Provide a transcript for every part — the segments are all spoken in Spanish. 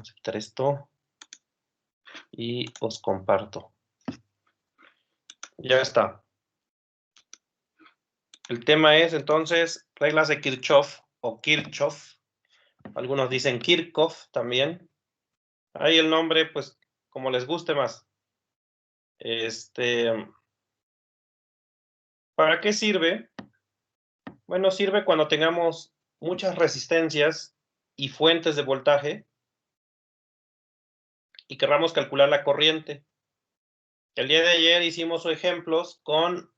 Vamos a quitar esto y os comparto. Ya está. El tema es entonces reglas de Kirchhoff o Kirchhoff. Algunos dicen Kirchhoff también. Ahí el nombre, pues, como les guste más. ¿Para qué sirve? Bueno, sirve cuando tengamos muchas resistencias y fuentes de voltaje y querramos calcular la corriente. El día de ayer hicimos ejemplos con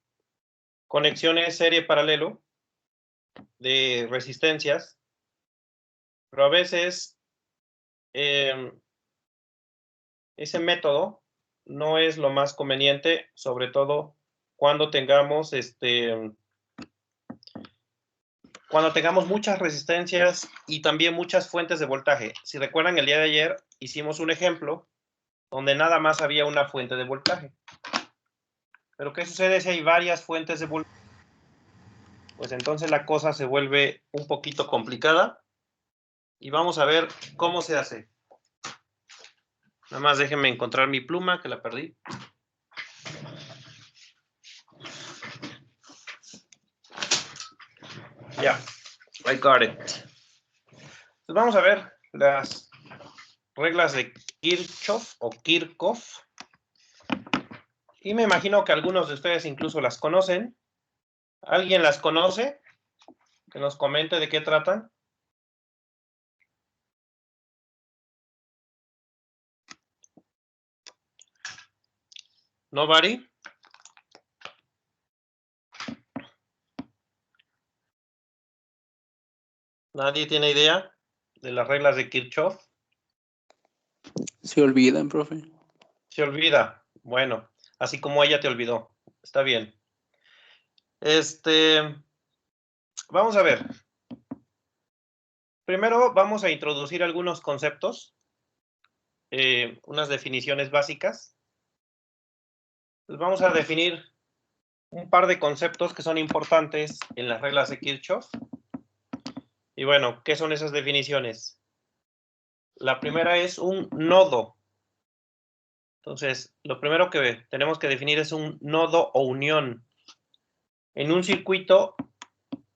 conexiones serie paralelo de resistencias, pero a veces ese método no es lo más conveniente, sobre todo cuando tengamos muchas resistencias y también muchas fuentes de voltaje. Si recuerdan, el día de ayer hicimos un ejemplo donde nada más había una fuente de voltaje. Pero ¿qué sucede si hay varias fuentes de voltaje? Pues entonces la cosa se vuelve un poquito complicada y vamos a ver cómo se hace. Nada más déjenme encontrar mi pluma, que la perdí. Ya, I got it. Pues vamos a ver las reglas de Kirchhoff o Kirchhoff. Y me imagino que algunos de ustedes incluso las conocen. ¿Alguien las conoce? Que nos comente de qué tratan. ¿Nobody? ¿Nadie tiene idea de las reglas de Kirchhoff? Se olvidan, profe. Se olvida. Bueno, así como ella te olvidó. Está bien. Vamos a ver. Primero vamos a introducir algunos conceptos, unas definiciones básicas. Pues vamos a definir un par de conceptos que son importantes en las reglas de Kirchhoff. Y bueno, ¿qué son esas definiciones? La primera es un nodo. Entonces, lo primero que tenemos que definir es un nodo o unión. En un circuito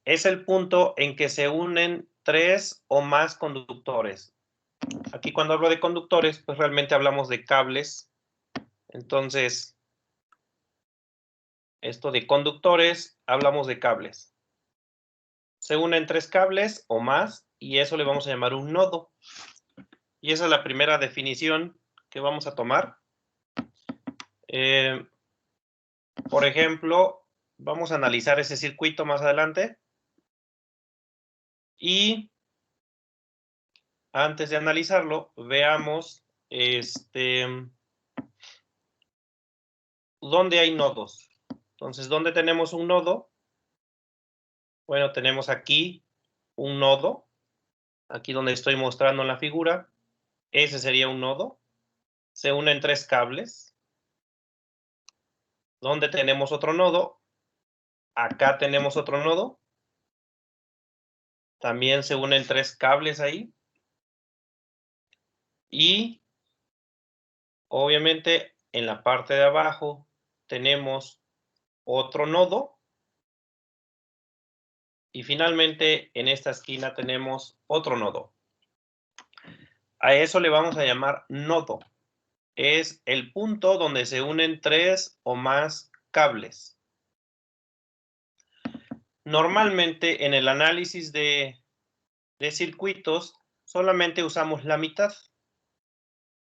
es el punto en que se unen tres o más conductores. Aquí cuando hablo de conductores, pues realmente hablamos de cables. Entonces, esto de conductores, hablamos de cables. Se unen tres cables o más y eso le vamos a llamar un nodo. Y esa es la primera definición que vamos a tomar. Por ejemplo, vamos a analizar ese circuito más adelante. Y antes de analizarlo, veamos dónde hay nodos. Entonces, ¿dónde tenemos un nodo? Bueno, tenemos aquí un nodo. Aquí donde estoy mostrando en la figura. Ese sería un nodo. Se unen tres cables. ¿Dónde tenemos otro nodo? Acá tenemos otro nodo. También se unen tres cables ahí. Y obviamente en la parte de abajo tenemos otro nodo. Y finalmente en esta esquina tenemos otro nodo. A eso le vamos a llamar nodo. Es el punto donde se unen tres o más cables. Normalmente en el análisis de circuitos solamente usamos la mitad.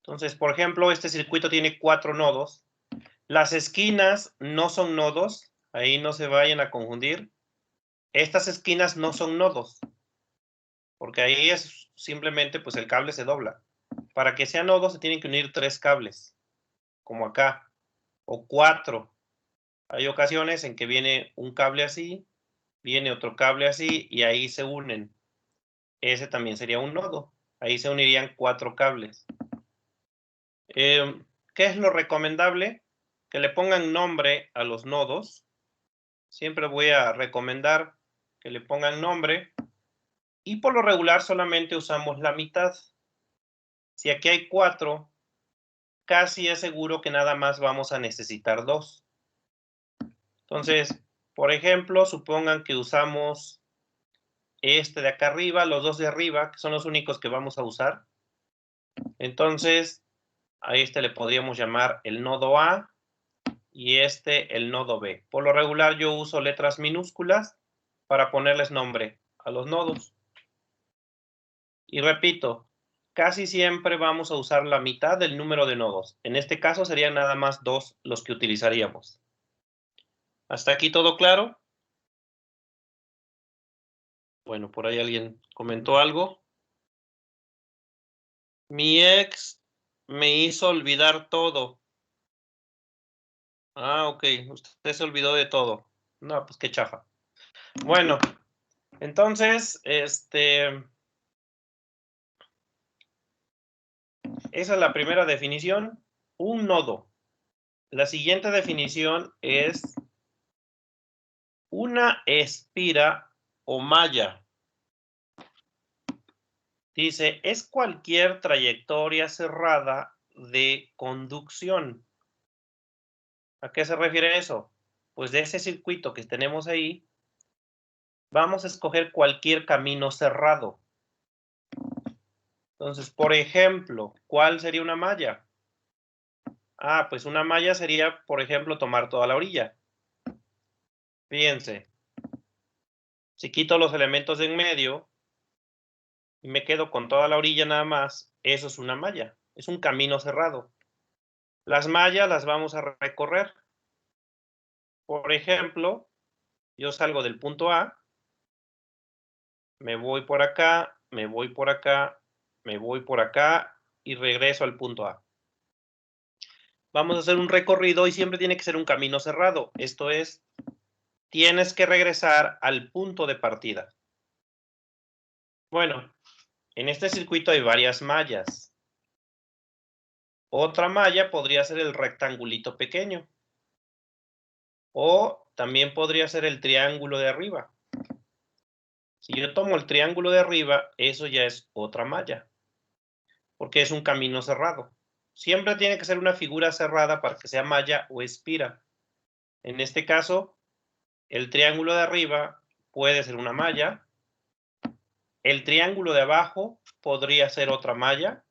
Entonces, por ejemplo, este circuito tiene 4 nodos. Las esquinas no son nodos, ahí no se vayan a confundir. Estas esquinas no son nodos, porque ahí es simplemente, pues el cable se dobla. Para que sea nodo se tienen que unir 3 cables, como acá, o 4. Hay ocasiones en que viene un cable así, viene otro cable así, y ahí se unen. Ese también sería un nodo. Ahí se unirían 4 cables. ¿Qué es lo recomendable? Que le pongan nombre a los nodos. Siempre voy a recomendar que le pongan nombre. Y por lo regular solamente usamos la mitad. Si aquí hay 4, casi es seguro que nada más vamos a necesitar 2. Entonces, por ejemplo, supongan que usamos este de acá arriba, los dos de arriba, que son los únicos que vamos a usar. Entonces, a este le podríamos llamar el nodo A y este el nodo B. Por lo regular yo uso letras minúsculas para ponerles nombre a los nodos. Y repito, casi siempre vamos a usar la mitad del número de nodos. En este caso serían nada más 2 los que utilizaríamos. ¿Hasta aquí todo claro? Bueno, por ahí alguien comentó algo. Mi ex me hizo olvidar todo. Ah, ok. Usted se olvidó de todo. No, pues qué chafa. Bueno, entonces, esa es la primera definición. Un nodo. La siguiente definición es una espira o malla. Dice, es cualquier trayectoria cerrada de conducción. ¿A qué se refiere eso? Pues de ese circuito que tenemos ahí, vamos a escoger cualquier camino cerrado. Entonces, por ejemplo, ¿cuál sería una malla? Ah, pues una malla sería, por ejemplo, tomar toda la orilla. Fíjense, si quito los elementos de en medio y me quedo con toda la orilla nada más, eso es una malla, es un camino cerrado. Las mallas las vamos a recorrer. Por ejemplo, yo salgo del punto A, me voy por acá, me voy por acá, me voy por acá y regreso al punto A. Vamos a hacer un recorrido y siempre tiene que ser un camino cerrado. Esto es, tienes que regresar al punto de partida. Bueno, en este circuito hay varias mallas. Otra malla podría ser el rectangulito pequeño. O también podría ser el triángulo de arriba. Si yo tomo el triángulo de arriba, eso ya es otra malla, porque es un camino cerrado. Siempre tiene que ser una figura cerrada para que sea malla o espira. En este caso, el triángulo de arriba puede ser una malla. El triángulo de abajo podría ser otra malla.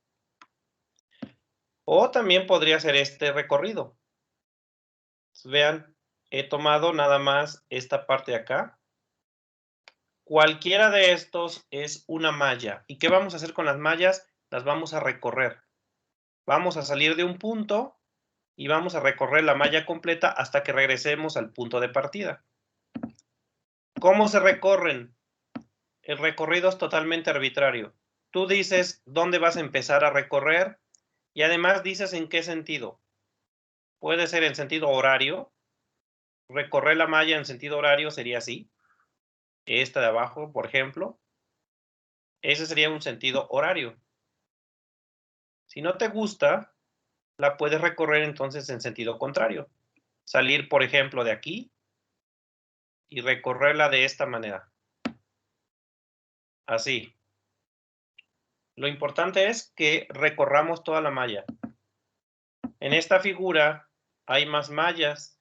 O también podría ser este recorrido. Vean, he tomado nada más esta parte de acá. Cualquiera de estos es una malla. ¿Y qué vamos a hacer con las mallas? Las vamos a recorrer. Vamos a salir de un punto y vamos a recorrer la malla completa hasta que regresemos al punto de partida. ¿Cómo se recorren? El recorrido es totalmente arbitrario. Tú dices dónde vas a empezar a recorrer y además dices en qué sentido. Puede ser en sentido horario. Recorrer la malla en sentido horario sería así. Esta de abajo, por ejemplo. Ese sería un sentido horario. Si no te gusta, la puedes recorrer entonces en sentido contrario. Salir, por ejemplo, de aquí y recorrerla de esta manera. Así. Lo importante es que recorramos toda la malla. En esta figura hay más mallas.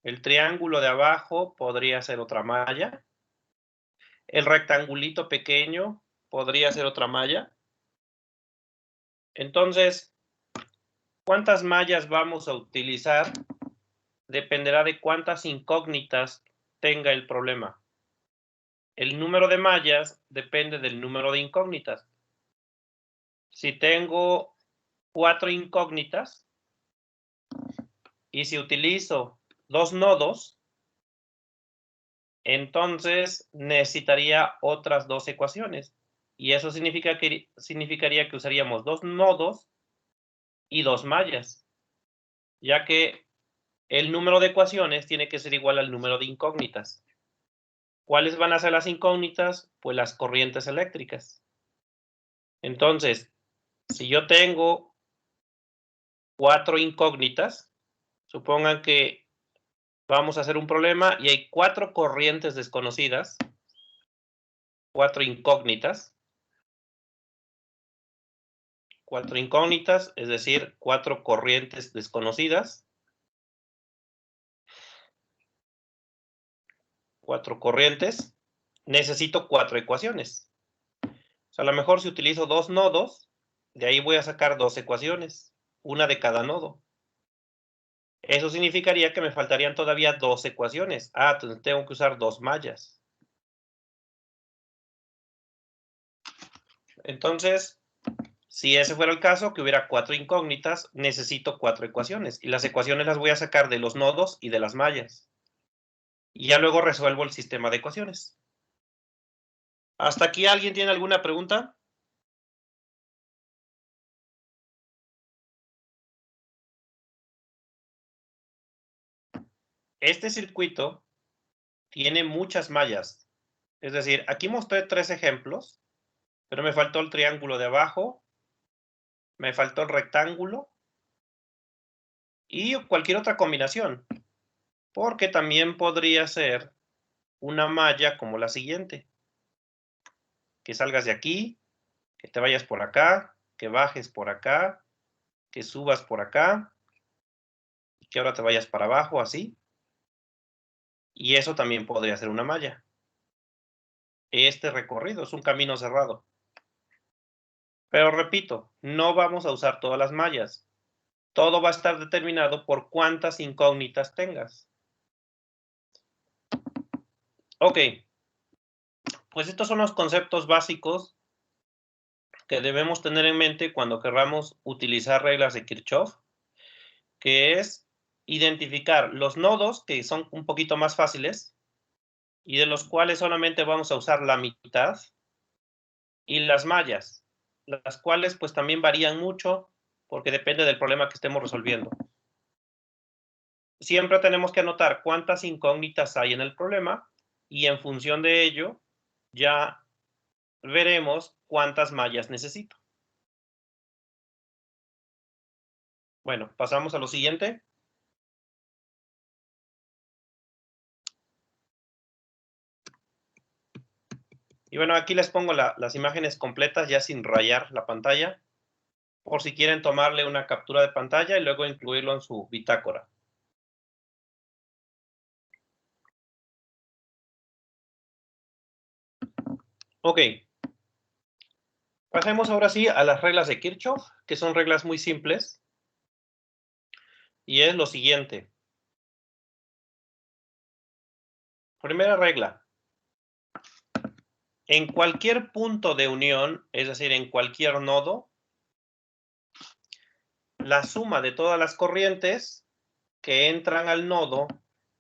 El triángulo de abajo podría ser otra malla. El rectangulito pequeño podría ser otra malla. Entonces, ¿cuántas mallas vamos a utilizar? Dependerá de cuántas incógnitas tenga el problema. El número de mallas depende del número de incógnitas. Si tengo 4 incógnitas y si utilizo 2 nodos, entonces necesitaría otras 2 ecuaciones. Y eso significaría que usaríamos 2 nodos y 2 mallas, ya que el número de ecuaciones tiene que ser igual al número de incógnitas. ¿Cuáles van a ser las incógnitas? Pues las corrientes eléctricas. Entonces, si yo tengo 4 incógnitas, supongan que vamos a hacer un problema y hay 4 corrientes desconocidas, 4 incógnitas. 4 incógnitas, es decir, 4 corrientes desconocidas. 4 corrientes. Necesito 4 ecuaciones. O sea, a lo mejor si utilizo 2 nodos, de ahí voy a sacar 2 ecuaciones, una de cada nodo. Eso significaría que me faltarían todavía 2 ecuaciones. Ah, entonces tengo que usar 2 mallas. Entonces, si ese fuera el caso, que hubiera 4 incógnitas, necesito 4 ecuaciones. Y las ecuaciones las voy a sacar de los nodos y de las mallas. Y ya luego resuelvo el sistema de ecuaciones. ¿Hasta aquí alguien tiene alguna pregunta? Este circuito tiene muchas mallas. Es decir, aquí mostré 3 ejemplos, pero me faltó el triángulo de abajo, me faltó el rectángulo y cualquier otra combinación, porque también podría ser una malla como la siguiente, que salgas de aquí, que te vayas por acá, que bajes por acá, que subas por acá, y que ahora te vayas para abajo, así, y eso también podría ser una malla. Este recorrido es un camino cerrado. Pero repito, no vamos a usar todas las mallas. Todo va a estar determinado por cuántas incógnitas tengas. Ok, pues estos son los conceptos básicos que debemos tener en mente cuando queramos utilizar reglas de Kirchhoff, que es identificar los nodos, que son un poquito más fáciles, y de los cuales solamente vamos a usar la mitad, y las mallas, las cuales pues también varían mucho, porque depende del problema que estemos resolviendo. Siempre tenemos que anotar cuántas incógnitas hay en el problema, y en función de ello, ya veremos cuántas mallas necesito. Bueno, pasamos a lo siguiente. Y bueno, aquí les pongo las imágenes completas ya sin rayar la pantalla, por si quieren tomarle una captura de pantalla y luego incluirlo en su bitácora. Ok. Pasemos ahora sí a las reglas de Kirchhoff, que son reglas muy simples. Y es lo siguiente. Primera regla. En cualquier punto de unión, es decir, en cualquier nodo, la suma de todas las corrientes que entran al nodo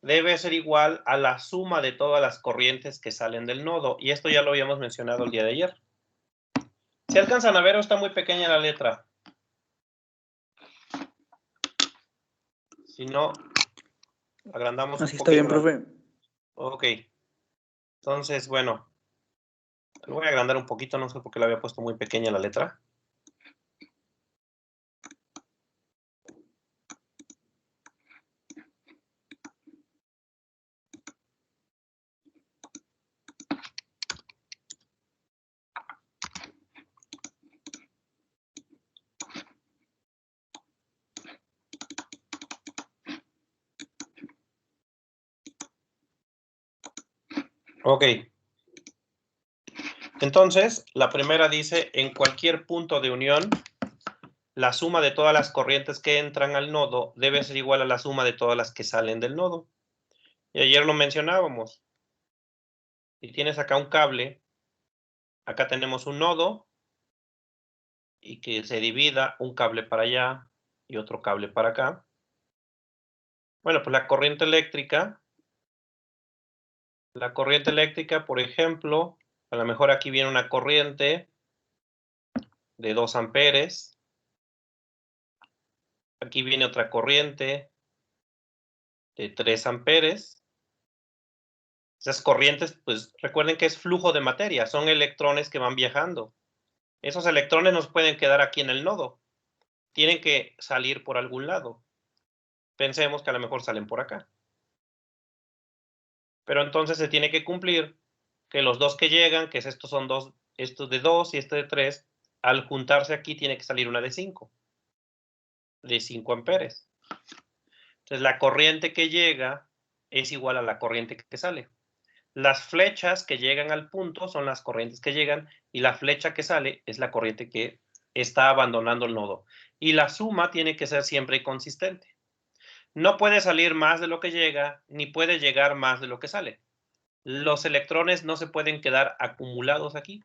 debe ser igual a la suma de todas las corrientes que salen del nodo. Y esto ya lo habíamos mencionado el día de ayer. ¿Se alcanzan a ver o está muy pequeña la letra? Si no, agrandamos Así un está bien, poquito. profe. Ok. Entonces, bueno, lo voy a agrandar un poquito, no sé por qué le había puesto muy pequeña la letra. Ok. Entonces, la primera dice, en cualquier punto de unión, la suma de todas las corrientes que entran al nodo debe ser igual a la suma de todas las que salen del nodo. Y ayer lo mencionábamos. Si tienes acá un cable, acá tenemos un nodo, y que se divida un cable para allá y otro cable para acá. Bueno, pues la corriente eléctrica, por ejemplo, a lo mejor aquí viene una corriente de 2 amperes. Aquí viene otra corriente de 3 amperes. Esas corrientes, pues recuerden que es flujo de materia, son electrones que van viajando. Esos electrones no pueden quedar aquí en el nodo, tienen que salir por algún lado. Pensemos que a lo mejor salen por acá. Pero entonces se tiene que cumplir que los dos que llegan, que es estos son dos, estos de 2 y este de 3, al juntarse aquí tiene que salir una de 5 amperes. Entonces, la corriente que llega es igual a la corriente que sale. Las flechas que llegan al punto son las corrientes que llegan y la flecha que sale es la corriente que está abandonando el nodo. Y la suma tiene que ser siempre consistente. No puede salir más de lo que llega, ni puede llegar más de lo que sale. Los electrones no se pueden quedar acumulados aquí.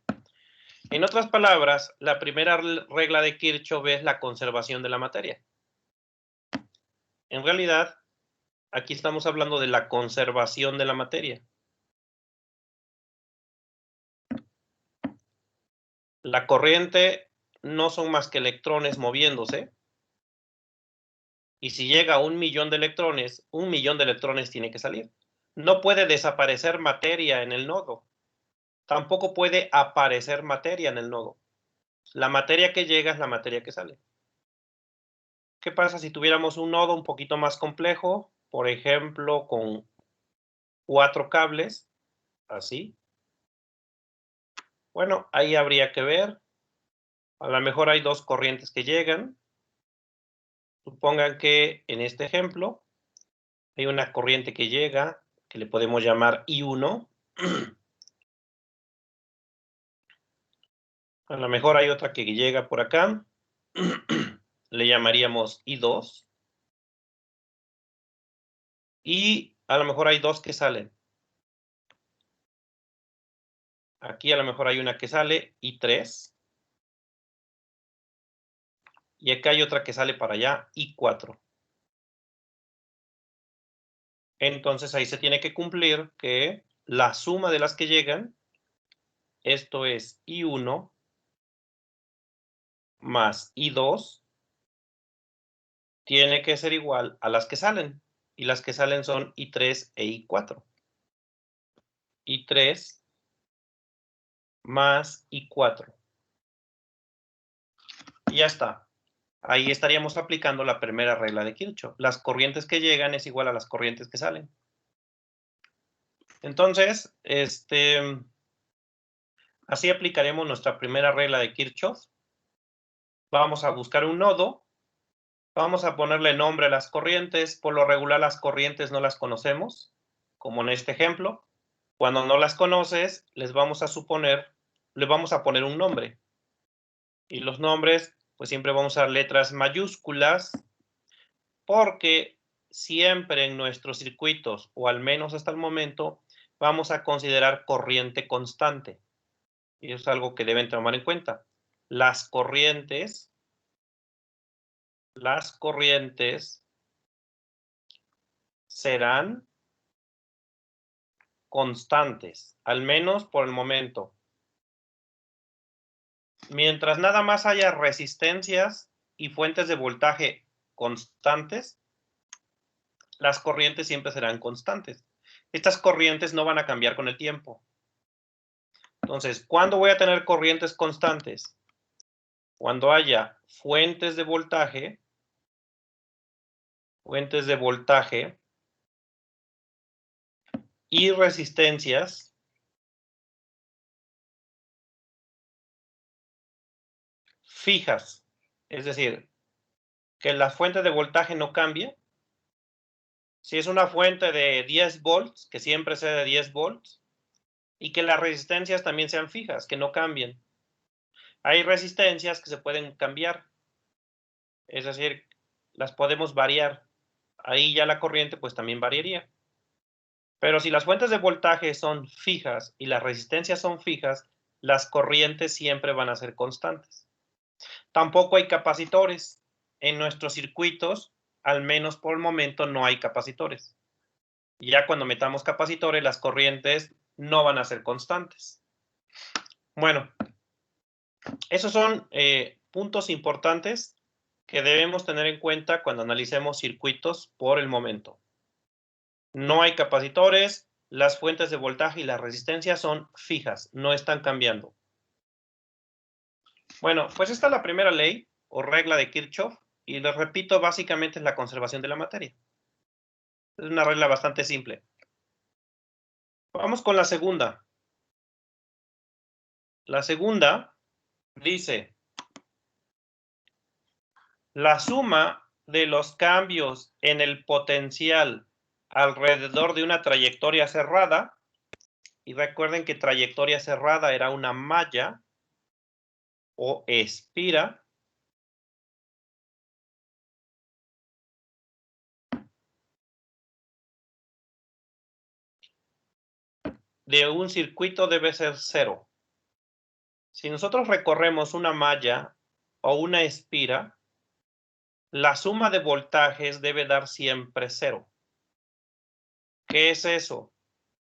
En otras palabras, la primera regla de Kirchhoff es la conservación de la materia. En realidad, aquí estamos hablando de la conservación de la materia. La corriente no son más que electrones moviéndose. Y si llega a 1 millón de electrones, 1 millón de electrones tiene que salir. No puede desaparecer materia en el nodo. Tampoco puede aparecer materia en el nodo. La materia que llega es la materia que sale. ¿Qué pasa si tuviéramos un nodo un poquito más complejo? Por ejemplo, con 4 cables, así. Bueno, ahí habría que ver. A lo mejor hay 2 corrientes que llegan. Supongan que en este ejemplo hay una corriente que llega, que le podemos llamar I1. A lo mejor hay otra que llega por acá. Le llamaríamos I2. Y a lo mejor hay 2 que salen. Aquí a lo mejor hay una que sale, I3. Y acá hay otra que sale para allá, I4. Entonces ahí se tiene que cumplir que la suma de las que llegan, esto es I1 más I2, tiene que ser igual a las que salen. Y las que salen son I3 e I4. I3 más I4. Y ya está. Ahí estaríamos aplicando la primera regla de Kirchhoff. Las corrientes que llegan es igual a las corrientes que salen. Entonces, así aplicaremos nuestra primera regla de Kirchhoff. Vamos a buscar un nodo. Vamos a ponerle nombre a las corrientes. Por lo regular, las corrientes no las conocemos, como en este ejemplo. Cuando no las conoces, le vamos a poner un nombre. Y los nombres, pues siempre vamos a usar letras mayúsculas, porque siempre en nuestros circuitos, o al menos hasta el momento, vamos a considerar corriente constante. Y eso es algo que deben tomar en cuenta. Las corrientes serán constantes, al menos por el momento. Mientras nada más haya resistencias y fuentes de voltaje constantes, las corrientes siempre serán constantes. Estas corrientes no van a cambiar con el tiempo. Entonces, ¿cuándo voy a tener corrientes constantes? Cuando haya fuentes de voltaje y resistencias fijas. Es decir, que la fuente de voltaje no cambie. Si es una fuente de 10 volts, que siempre sea de 10 volts, y que las resistencias también sean fijas, que no cambien. Hay resistencias que se pueden cambiar, es decir, las podemos variar. Ahí ya la corriente pues también variaría. Pero si las fuentes de voltaje son fijas y las resistencias son fijas, las corrientes siempre van a ser constantes. Tampoco hay capacitores. En nuestros circuitos, al menos por el momento, no hay capacitores. Ya cuando metamos capacitores, las corrientes no van a ser constantes. Bueno, esos son puntos importantes que debemos tener en cuenta cuando analicemos circuitos por el momento. No hay capacitores, las fuentes de voltaje y la resistencia son fijas, no están cambiando. Bueno, pues esta es la primera ley o regla de Kirchhoff y les repito, básicamente es la conservación de la materia. Es una regla bastante simple. Vamos con la segunda. La segunda dice La suma de los cambios en el potencial alrededor de una trayectoria cerrada, y recuerden que trayectoria cerrada era una malla o espira, de un circuito debe ser 0. Si nosotros recorremos una malla o una espira, la suma de voltajes debe dar siempre 0. ¿Qué es eso?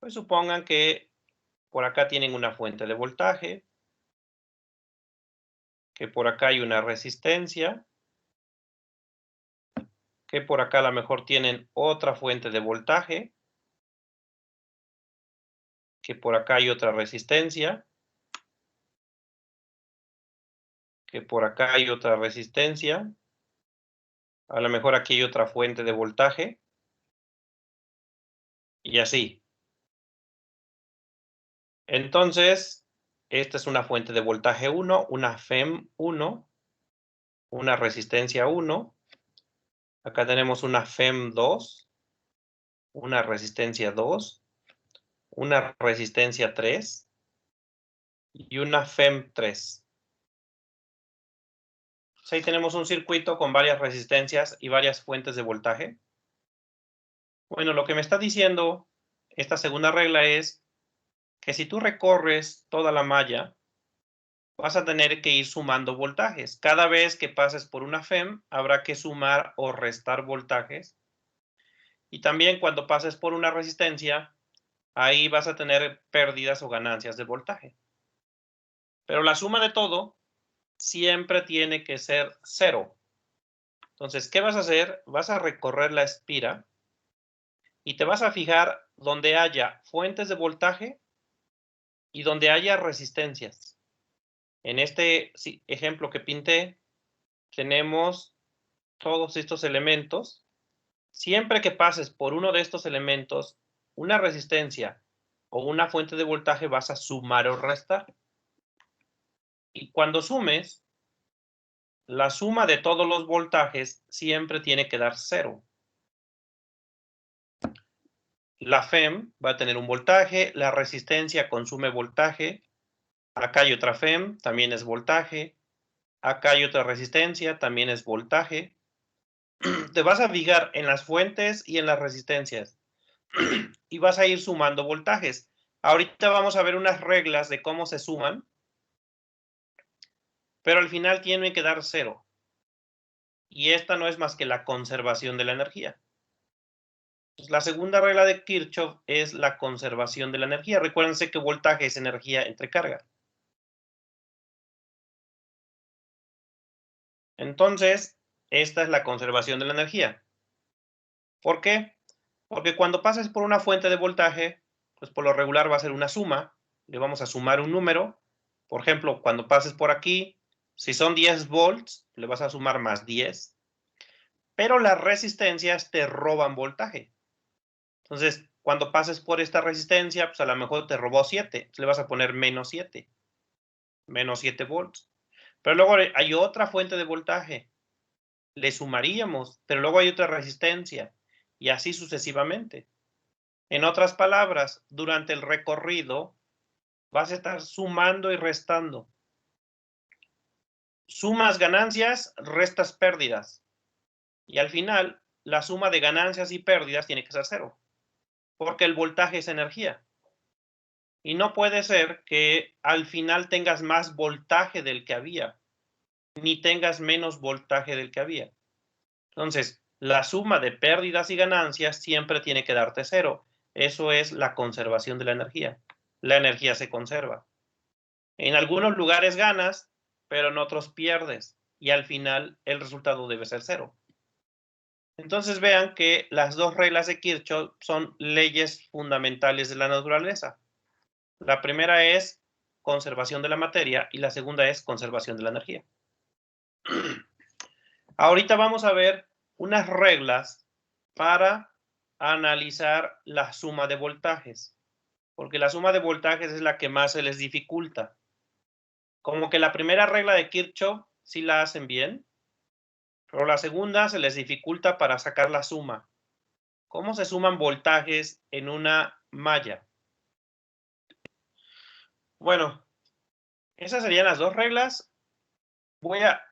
Pues supongan que por acá tienen una fuente de voltaje, que por acá hay una resistencia, que por acá a lo mejor tienen otra fuente de voltaje, que por acá hay otra resistencia, que por acá hay otra resistencia, a lo mejor aquí hay otra fuente de voltaje, y así. Entonces, esta es una fuente de voltaje 1, una FEM 1, una resistencia 1, acá tenemos una FEM 2, una resistencia 2, una resistencia 3 y una FEM 3. Ahí tenemos un circuito con varias resistencias y varias fuentes de voltaje. Bueno, lo que me está diciendo esta segunda regla es que si tú recorres toda la malla, vas a tener que ir sumando voltajes. Cada vez que pases por una FEM, habrá que sumar o restar voltajes. Y también cuando pases por una resistencia, ahí vas a tener pérdidas o ganancias de voltaje. Pero la suma de todo siempre tiene que ser 0. Entonces, ¿qué vas a hacer? Vas a recorrer la espira y te vas a fijar donde haya fuentes de voltaje y donde haya resistencias. En este ejemplo que pinté, tenemos todos estos elementos. Siempre que pases por uno de estos elementos, una resistencia o una fuente de voltaje, vas a sumar o restar. Y cuando sumes, la suma de todos los voltajes siempre tiene que dar 0. La FEM va a tener un voltaje, la resistencia consume voltaje, acá hay otra FEM, también es voltaje, acá hay otra resistencia, también es voltaje. Te vas a fijar en las fuentes y en las resistencias y vas a ir sumando voltajes. Ahorita vamos a ver unas reglas de cómo se suman, pero al final tiene que dar 0. Y esta no es más que la conservación de la energía. Pues la segunda regla de Kirchhoff es la conservación de la energía. Recuérdense que voltaje es energía entre carga. Entonces, esta es la conservación de la energía. ¿Por qué? Porque cuando pases por una fuente de voltaje, pues por lo regular va a ser una suma. Le vamos a sumar un número. Por ejemplo, cuando pases por aquí, si son 10 volts, le vas a sumar más 10. Pero las resistencias te roban voltaje. Entonces, cuando pases por esta resistencia, pues a lo mejor te robó 7. Entonces le vas a poner menos 7. Menos 7 volts. Pero luego hay otra fuente de voltaje. Le sumaríamos, pero luego hay otra resistencia. Y así sucesivamente. En otras palabras, durante el recorrido vas a estar sumando y restando. Sumas ganancias, restas pérdidas. Y al final, la suma de ganancias y pérdidas tiene que ser 0. Porque el voltaje es energía. Y no puede ser que al final tengas más voltaje del que había, ni tengas menos voltaje del que había. Entonces, la suma de pérdidas y ganancias siempre tiene que darte 0. Eso es la conservación de la energía. La energía se conserva. En algunos lugares ganas, pero en otros pierdes. Y al final el resultado debe ser 0. Entonces vean que las dos reglas de Kirchhoff son leyes fundamentales de la naturaleza. La primera es conservación de la materia y la segunda es conservación de la energía. Ahorita vamos a ver unas reglas para analizar la suma de voltajes, porque la suma de voltajes es la que más se les dificulta. Como que la primera regla de Kirchhoff sí la hacen bien, Pero la segunda se les dificulta para sacar la suma. ¿Cómo se suman voltajes en una malla? Bueno, esas serían las dos reglas. Voy a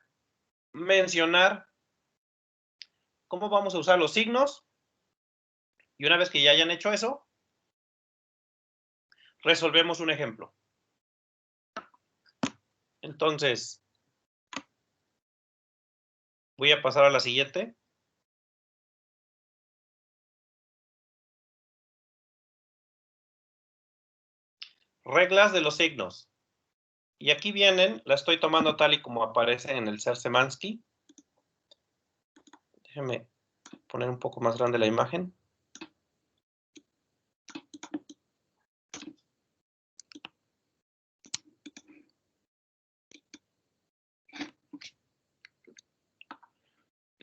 mencionar cómo vamos a usar los signos. Y una vez que ya hayan hecho eso, resolvemos un ejemplo. Entonces, voy a pasar a la siguiente. Reglas de los signos. Y aquí vienen, la estoy tomando tal y como aparece en el Ser-Semansky. Déjenme poner un poco más grande la imagen.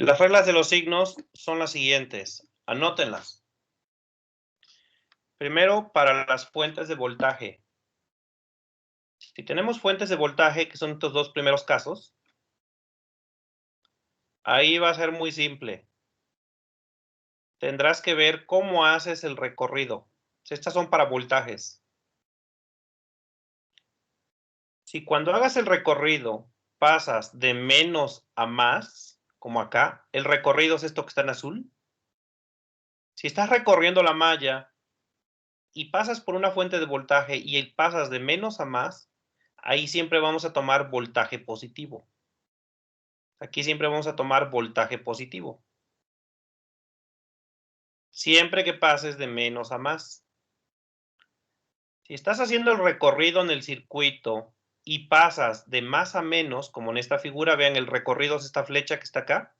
Las reglas de los signos son las siguientes. Anótenlas. Primero, para las fuentes de voltaje. Si tenemos fuentes de voltaje, que son estos dos primeros casos, ahí va a ser muy simple. Tendrás que ver cómo haces el recorrido. Estas son para voltajes. Si cuando hagas el recorrido pasas de menos a más, como acá, el recorrido es esto que está en azul. Si estás recorriendo la malla y pasas por una fuente de voltaje y pasas de menos a más, ahí siempre vamos a tomar voltaje positivo. Aquí siempre vamos a tomar voltaje positivo. Siempre que pases de menos a más. Si estás haciendo el recorrido en el circuito y pasas de más a menos, como en esta figura, vean, el recorrido es esta flecha que está acá,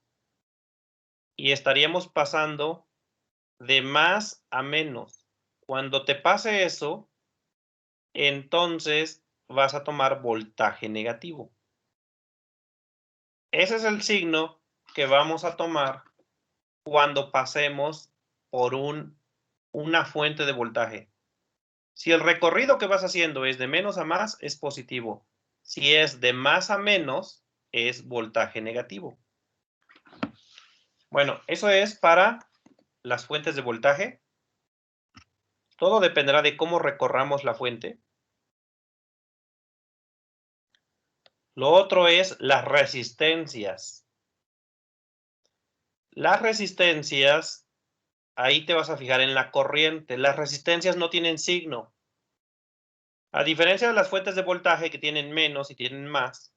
y estaríamos pasando de más a menos. Cuando te pase eso, entonces vas a tomar voltaje negativo. Ese es el signo que vamos a tomar cuando pasemos por una fuente de voltaje. Si el recorrido que vas haciendo es de menos a más, es positivo. Si es de más a menos, es voltaje negativo. Bueno, eso es para las fuentes de voltaje. Todo dependerá de cómo recorramos la fuente. Lo otro es las resistencias. Las resistencias, ahí te vas a fijar en la corriente. Las resistencias no tienen signo. A diferencia de las fuentes de voltaje que tienen menos y tienen más,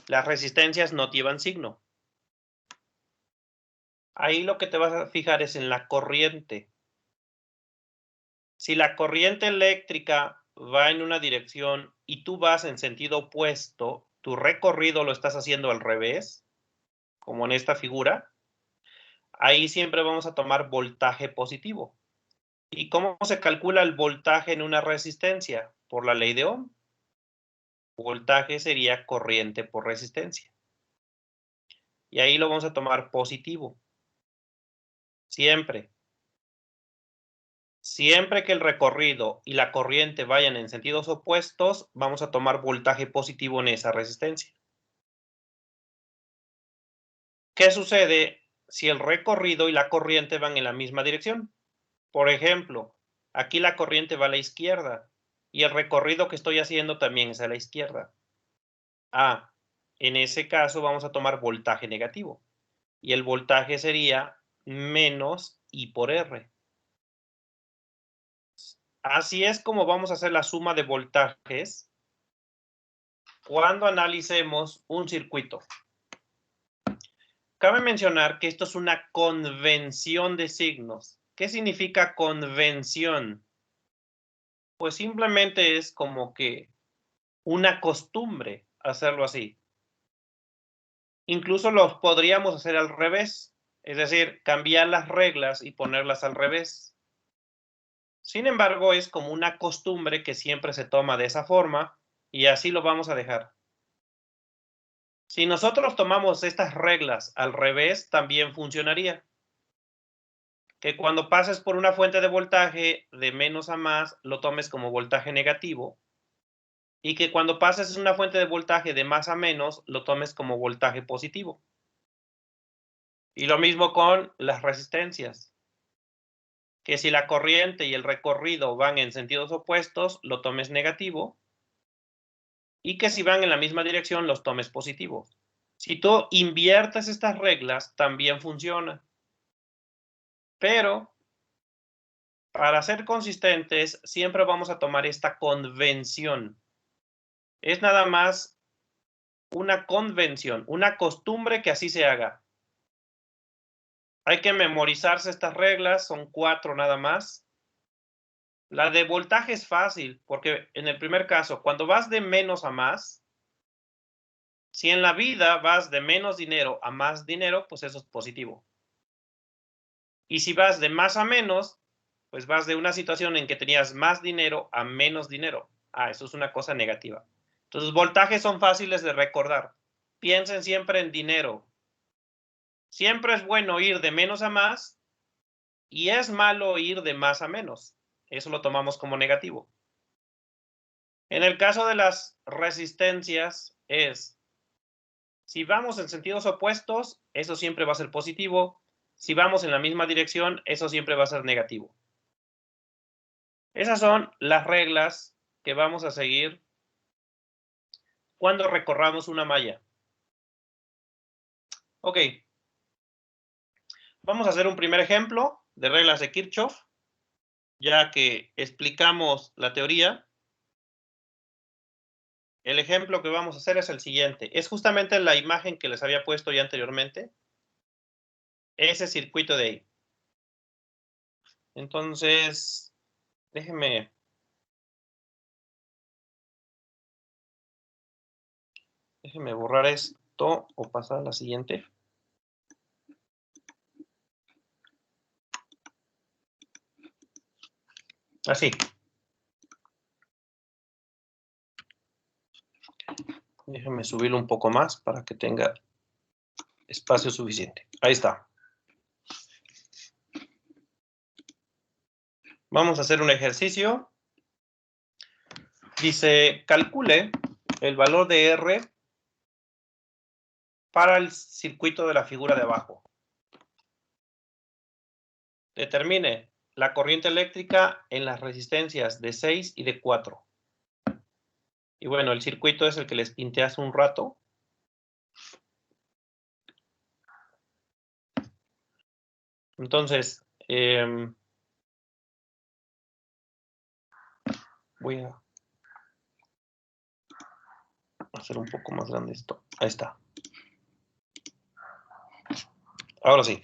las resistencias no llevan signo. Ahí lo que te vas a fijar es en la corriente. Si la corriente eléctrica va en una dirección y tú vas en sentido opuesto, tu recorrido lo estás haciendo al revés, como en esta figura, ahí siempre vamos a tomar voltaje positivo. ¿Y cómo se calcula el voltaje en una resistencia? Por la ley de Ohm. Voltaje sería corriente por resistencia. Y ahí lo vamos a tomar positivo. Siempre. Siempre que el recorrido y la corriente vayan en sentidos opuestos, vamos a tomar voltaje positivo en esa resistencia. ¿Qué sucede si el recorrido y la corriente van en la misma dirección? Por ejemplo, aquí la corriente va a la izquierda y el recorrido que estoy haciendo también es a la izquierda. En ese caso vamos a tomar voltaje negativo y el voltaje sería menos I por R. Así es como vamos a hacer la suma de voltajes cuando analicemos un circuito. Cabe mencionar que esto es una convención de signos. ¿Qué significa convención? Pues simplemente es como que una costumbre hacerlo así. Incluso los podríamos hacer al revés, es decir, cambiar las reglas y ponerlas al revés. Sin embargo, es como una costumbre que siempre se toma de esa forma y así lo vamos a dejar. Si nosotros tomamos estas reglas al revés, también funcionaría. Que cuando pases por una fuente de voltaje de menos a más, lo tomes como voltaje negativo. Y que cuando pases una fuente de voltaje de más a menos, lo tomes como voltaje positivo. Y lo mismo con las resistencias. Que si la corriente y el recorrido van en sentidos opuestos, lo tomes negativo. Y que si van en la misma dirección, los tomes positivo. Si tú inviertes estas reglas, también funciona. Pero, para ser consistentes, siempre vamos a tomar esta convención. Es nada más una convención, una costumbre que así se haga. Hay que memorizarse estas reglas, son 4 nada más. La de voltaje es fácil, porque en el primer caso, cuando vas de menos a más, si en la vida vas de menos dinero a más dinero, pues eso es positivo. Y si vas de más a menos, pues vas de una situación en que tenías más dinero a menos dinero. Eso es una cosa negativa. Entonces, voltajes son fáciles de recordar. Piensen siempre en dinero. Siempre es bueno ir de menos a más y es malo ir de más a menos. Eso lo tomamos como negativo. En el caso de las resistencias es, si vamos en sentidos opuestos, eso siempre va a ser positivo. Si vamos en la misma dirección, eso siempre va a ser negativo. Esas son las reglas que vamos a seguir cuando recorramos una malla. Ok. Vamos a hacer un primer ejemplo de reglas de Kirchhoff, ya que explicamos la teoría. El ejemplo que vamos a hacer es el siguiente. Es justamente la imagen que les había puesto ya anteriormente. Ese circuito de ahí. Entonces, déjenme borrar esto o pasar a la siguiente. Así. Déjenme subirlo un poco más para que tenga espacio suficiente. Ahí está. Vamos a hacer un ejercicio. Dice, calcule el valor de R para el circuito de la figura de abajo. Determine la corriente eléctrica en las resistencias de 6 y de 4. Y bueno, el circuito es el que les pinté hace un rato. Entonces, voy a hacer un poco más grande esto. Ahí está. Ahora sí.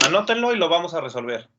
Anótenlo y lo vamos a resolver.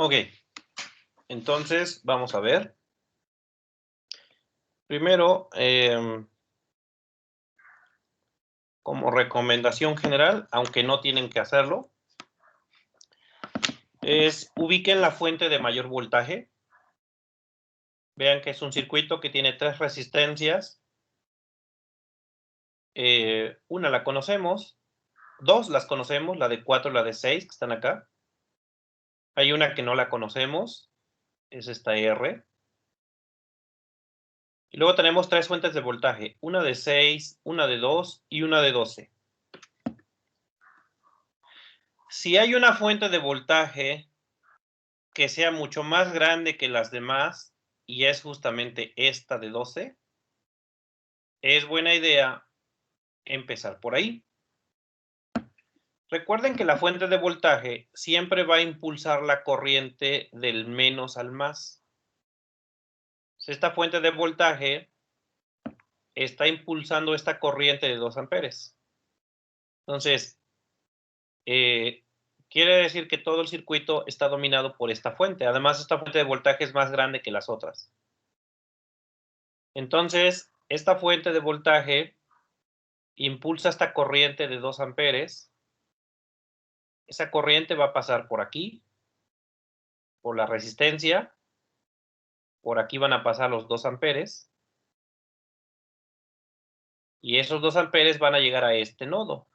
Ok. Entonces, vamos a ver. Primero, como recomendación general, aunque no tienen que hacerlo, es ubiquen la fuente de mayor voltaje. Vean que es un circuito que tiene 3 resistencias. Una la conocemos, 2 las conocemos, la de 4 y la de 6 que están acá. Hay una que no la conocemos, es esta R. Y luego tenemos 3 fuentes de voltaje, una de 6, una de 2 y una de 12. Si hay una fuente de voltaje que sea mucho más grande que las demás, y es justamente esta de 12, es buena idea empezar por ahí. Recuerden que la fuente de voltaje siempre va a impulsar la corriente del menos al más. Esta fuente de voltaje está impulsando esta corriente de 2 amperes. Entonces, quiere decir que todo el circuito está dominado por esta fuente. Además, esta fuente de voltaje es más grande que las otras. Entonces, esta fuente de voltaje impulsa esta corriente de 2 amperes. Esa corriente va a pasar por aquí, por la resistencia. Por aquí van a pasar los 2 amperes. Y esos 2 amperes van a llegar a este nodo.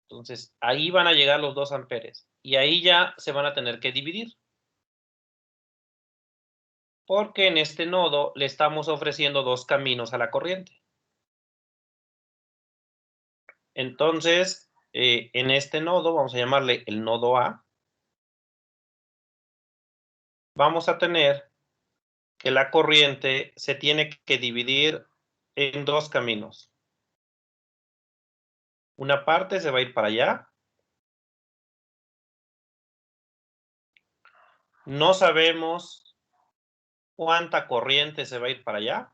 Entonces, ahí van a llegar los 2 amperes. Y ahí ya se van a tener que dividir. Porque en este nodo le estamos ofreciendo 2 caminos a la corriente. Entonces, en este nodo, vamos a llamarle el nodo A, vamos a tener que la corriente se tiene que dividir en 2 caminos. Una parte se va a ir para allá. No sabemos cuánta corriente se va a ir para allá.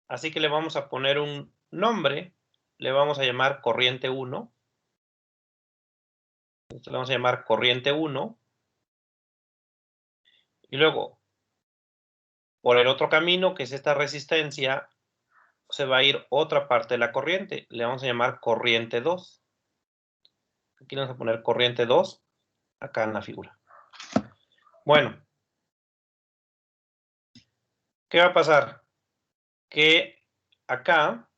Así que le vamos a poner un nombre. Le vamos a llamar corriente 1. Esto le vamos a llamar corriente 1. Y luego, por el otro camino, que es esta resistencia, se va a ir otra parte de la corriente. Le vamos a llamar corriente 2. Aquí le vamos a poner corriente 2, acá en la figura. Bueno, ¿qué va a pasar? Que acá,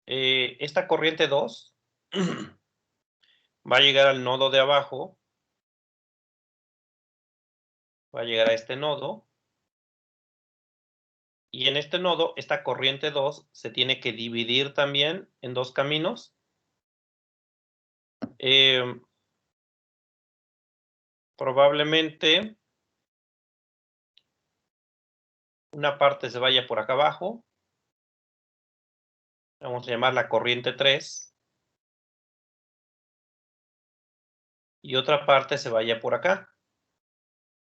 esta corriente 2 va a llegar al nodo de abajo, va a llegar a este nodo, y en este nodo, esta corriente 2 se tiene que dividir también en 2 caminos. Probablemente una parte se vaya por acá abajo. Vamos a llamar la corriente 3. Y otra parte se vaya por acá,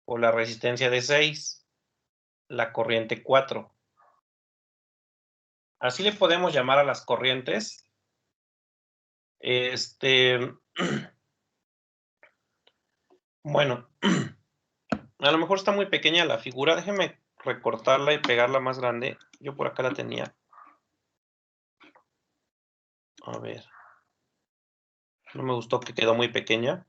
por la resistencia de 6, la corriente 4. Así le podemos llamar a las corrientes. Bueno, a lo mejor está muy pequeña la figura. Déjenme recortarla y pegarla más grande. Yo por acá la tenía. A ver. No me gustó que quedó muy pequeña.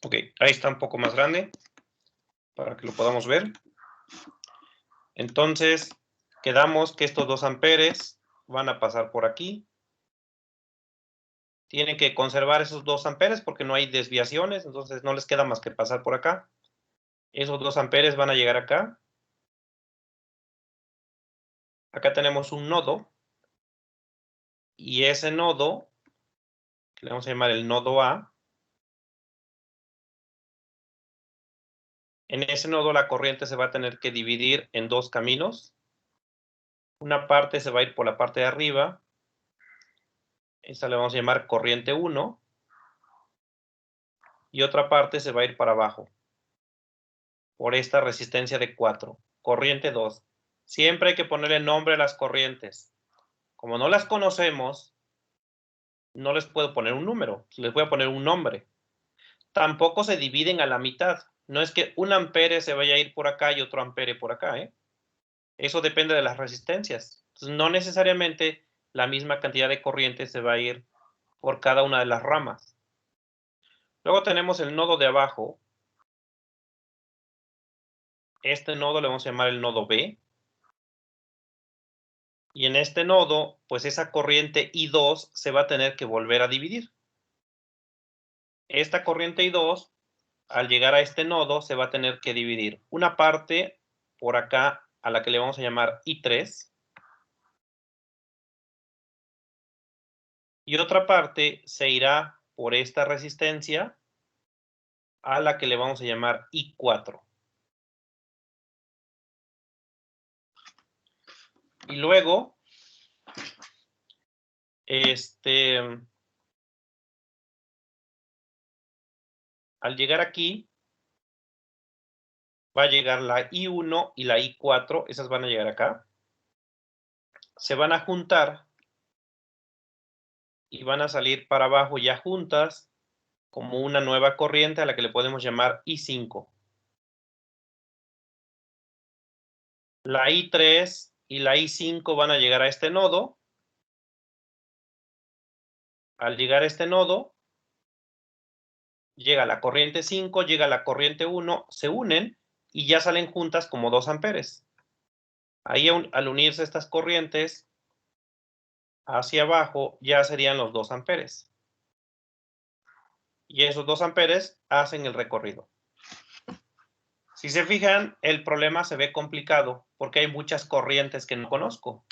Ok, ahí está un poco más grande para que lo podamos ver. Entonces, quedamos que estos 2 amperes van a pasar por aquí. Tienen que conservar esos 2 amperes porque no hay desviaciones, entonces no les queda más que pasar por acá. Esos 2 amperes van a llegar acá. Acá tenemos un nodo. Y ese nodo, que le vamos a llamar el nodo A, en ese nodo la corriente se va a tener que dividir en 2 caminos. Una parte se va a ir por la parte de arriba. Esta le vamos a llamar corriente 1. Y otra parte se va a ir para abajo. Por esta resistencia de 4. Corriente 2. Siempre hay que ponerle nombre a las corrientes. Como no las conocemos, no les puedo poner un número. Les voy a poner un nombre. Tampoco se dividen a la mitad. No es que un ampere se vaya a ir por acá y otro ampere por acá, ¿eh? Eso depende de las resistencias. Entonces, no necesariamente la misma cantidad de corriente se va a ir por cada una de las ramas. Luego tenemos el nodo de abajo. Este nodo le vamos a llamar el nodo B. Y en este nodo, pues esa corriente I2 se va a tener que volver a dividir. Esta corriente I2, al llegar a este nodo, se va a tener que dividir una parte por acá, a la que le vamos a llamar I3. Y otra parte se irá por esta resistencia, a la que le vamos a llamar I4. Y luego, al llegar aquí, va a llegar la I1 y la I4, esas van a llegar acá. Se van a juntar y van a salir para abajo ya juntas como una nueva corriente a la que le podemos llamar I5. La I3 y la I5 van a llegar a este nodo. Al llegar a este nodo, llega la corriente 5, llega la corriente 1, se unen y ya salen juntas como 2 amperes. Ahí al unirse estas corrientes hacia abajo ya serían los 2 amperes. Y esos 2 amperes hacen el recorrido. Si se fijan, el problema se ve complicado porque hay muchas corrientes que no conozco.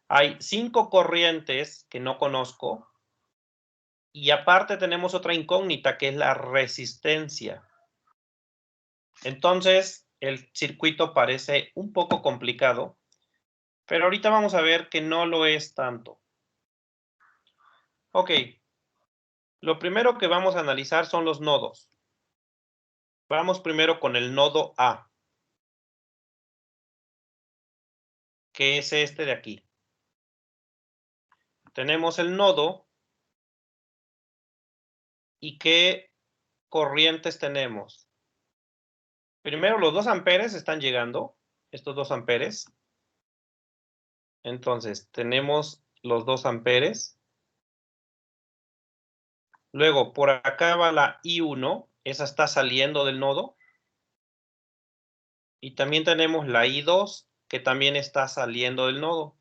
Hay 5 corrientes que no conozco y aparte tenemos otra incógnita que es la resistencia. Entonces, el circuito parece un poco complicado, pero ahorita vamos a ver que no lo es tanto. Ok, lo primero que vamos a analizar son los nodos. Vamos primero con el nodo A, que es este de aquí. Tenemos el nodo y ¿qué corrientes tenemos? Primero, los 2 amperes están llegando, estos 2 amperes. Entonces, tenemos los 2 amperes. Luego, por acá va la I1, esa está saliendo del nodo. Y también tenemos la I2, que también está saliendo del nodo.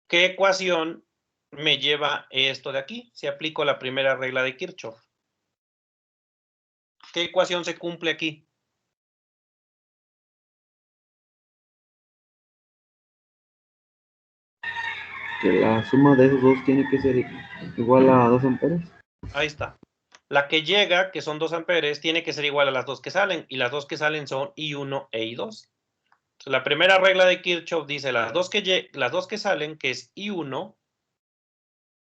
¿Qué ecuación me lleva esto de aquí? Si aplico la primera regla de Kirchhoff. ¿Qué ecuación se cumple aquí? Que la suma de esos dos tiene que ser igual a 2 amperes. Ahí está. La que llega, que son 2 amperes, tiene que ser igual a las 2 que salen. Y las 2 que salen son I1 e I2. Entonces, la primera regla de Kirchhoff dice las dos que salen, que es I1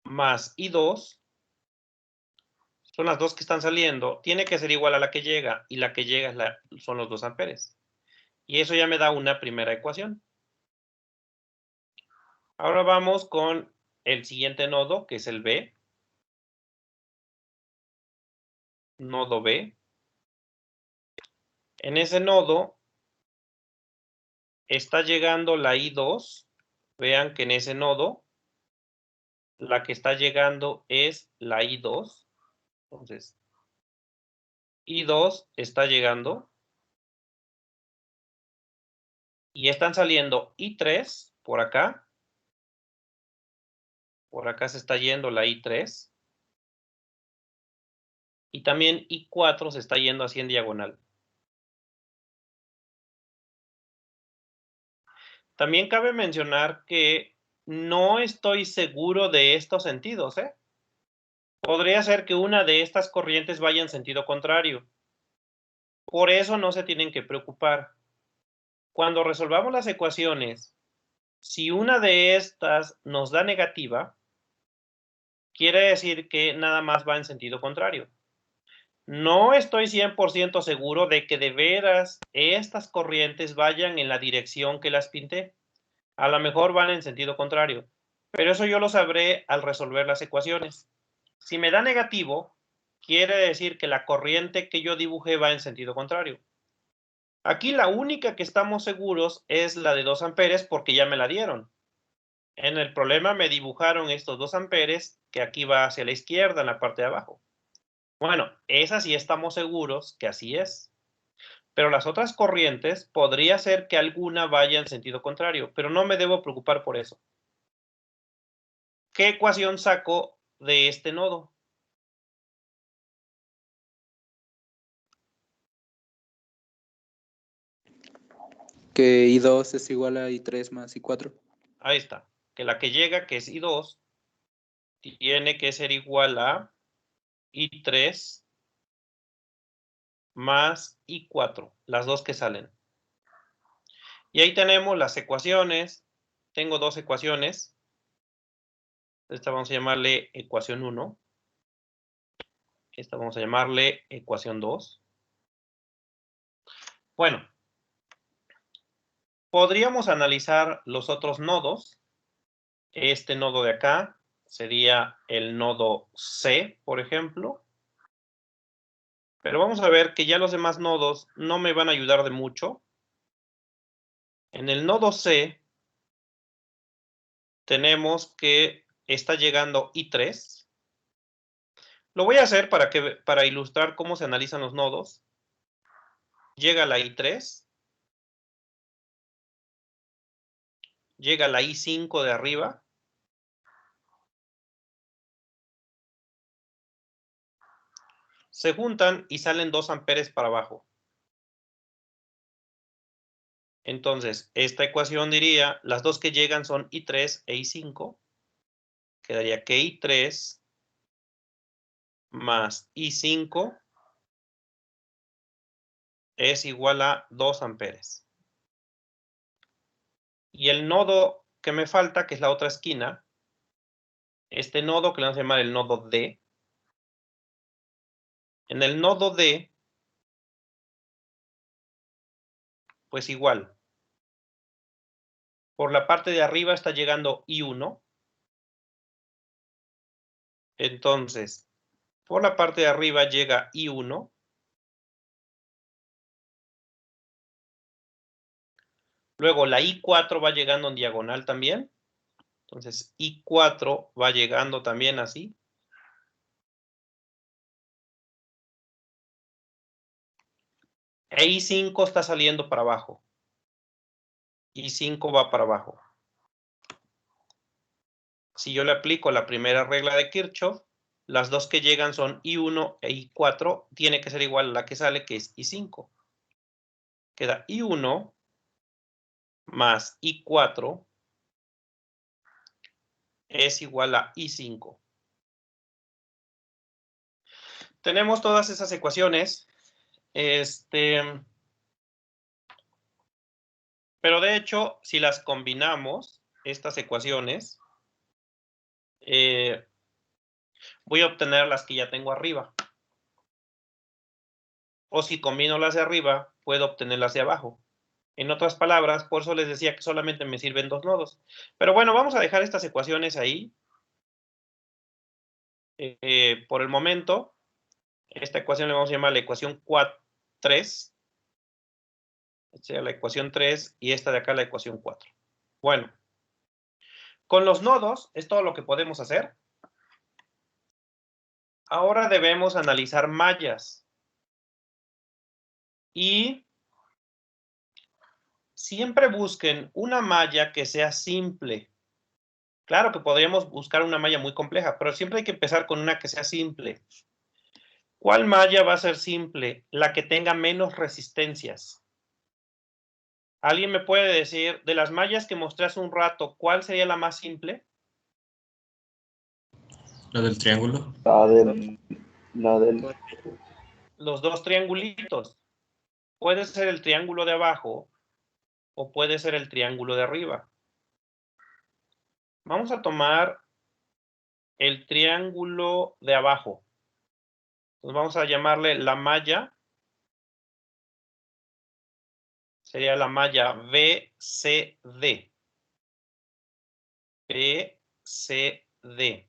más I2, son las 2 que están saliendo, tiene que ser igual a la que llega. Y la que llega son los 2 amperes. Y eso ya me da una primera ecuación. Ahora vamos con el siguiente nodo, que es el B. Nodo B. En ese nodo está llegando la I2. Vean que en ese nodo la que está llegando es la I2. Entonces, I2 está llegando. Y están saliendo I3 por acá Por acá se está yendo la I3. Y también I4 se está yendo así en diagonal. También cabe mencionar que no estoy seguro de estos sentidos, ¿eh? Podría ser que una de estas corrientes vaya en sentido contrario. Por eso no se tienen que preocupar. Cuando resolvamos las ecuaciones, si una de estas nos da negativa, quiere decir que nada más va en sentido contrario. No estoy 100% seguro de que de veras estas corrientes vayan en la dirección que las pinté. A lo mejor van en sentido contrario, pero eso yo lo sabré al resolver las ecuaciones. Si me da negativo, quiere decir que la corriente que yo dibujé va en sentido contrario. Aquí la única que estamos seguros es la de 2 amperes porque ya me la dieron. En el problema me dibujaron estos 2 amperes que aquí va hacia la izquierda en la parte de abajo. Bueno, esa sí estamos seguros que así es. Pero las otras corrientes podría ser que alguna vaya en sentido contrario, pero no me debo preocupar por eso. ¿Qué ecuación saco de este nodo? Que I2 es igual a I3 más I4. Ahí está. Que la que llega, que es I2, tiene que ser igual a I3 más I4, las dos que salen. Y ahí tenemos las ecuaciones. Tengo dos ecuaciones. Esta vamos a llamarle ecuación 1. Esta vamos a llamarle ecuación 2. Bueno, podríamos analizar los otros nodos. Este nodo de acá sería el nodo C, por ejemplo. Pero vamos a ver que ya los demás nodos no me van a ayudar de mucho. En el nodo C tenemos que está llegando I3. Lo voy a hacer para ilustrar cómo se analizan los nodos. Llega la I3. Llega la I5 de arriba. Se juntan y salen 2 amperes para abajo. Entonces, esta ecuación diría, las dos que llegan son I3 e I5. Quedaría que I3 más I5 es igual a 2 amperes. Y el nodo que me falta, que es la otra esquina, este nodo que le vamos a llamar el nodo D. En el nodo D, pues igual. Por la parte de arriba está llegando I1. Entonces, por la parte de arriba llega I1. Luego la I4 va llegando en diagonal también. Entonces, I4 va llegando también así. E I5 está saliendo para abajo. I5 va para abajo. Si yo le aplico la primera regla de Kirchhoff, las dos que llegan son I1 e I4, tiene que ser igual a la que sale, que es I5. Queda I1 más I4 es igual a I5. Tenemos todas esas ecuaciones. Pero de hecho, si las combinamos, estas ecuaciones, voy a obtener las que ya tengo arriba. O si combino las de arriba, puedo obtener las de abajo. En otras palabras, por eso les decía que solamente me sirven dos nodos. Pero bueno, vamos a dejar estas ecuaciones ahí. Por el momento, esta ecuación le vamos a llamar la ecuación 3. Esta sería la ecuación 3 y esta de acá la ecuación 4. Bueno, con los nodos es todo lo que podemos hacer. Ahora debemos analizar mallas. Y siempre busquen una malla que sea simple. Claro que podríamos buscar una malla muy compleja, pero siempre hay que empezar con una que sea simple. ¿Cuál malla va a ser simple? La que tenga menos resistencias. ¿Alguien me puede decir, de las mallas que mostré hace un rato, cuál sería la más simple? La del triángulo. La del Los dos triangulitos. Puede ser el triángulo de abajo o puede ser el triángulo de arriba. Vamos a tomar el triángulo de abajo. Entonces vamos a llamarle la malla. Sería la malla BCD. BCD.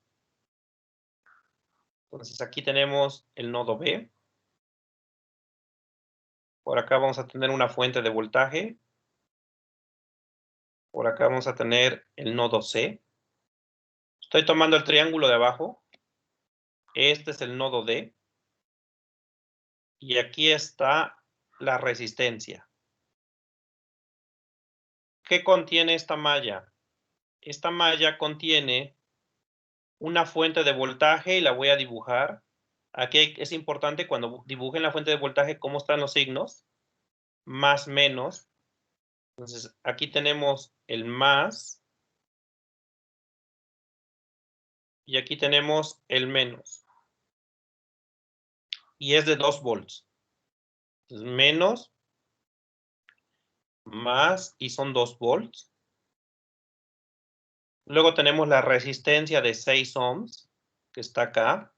Entonces aquí tenemos el nodo B. Por acá vamos a tener una fuente de voltaje. Por acá vamos a tener el nodo C. Estoy tomando el triángulo de abajo. Este es el nodo D. Y aquí está la resistencia. ¿Qué contiene esta malla? Esta malla contiene una fuente de voltaje y la voy a dibujar. Aquí es importante cuando dibujen la fuente de voltaje cómo están los signos. Más, menos. Entonces, aquí tenemos el más. Y aquí tenemos el menos. Y es de 2 volts. Entonces, menos, más, y son 2 volts. Luego tenemos la resistencia de 6 ohms, que está acá.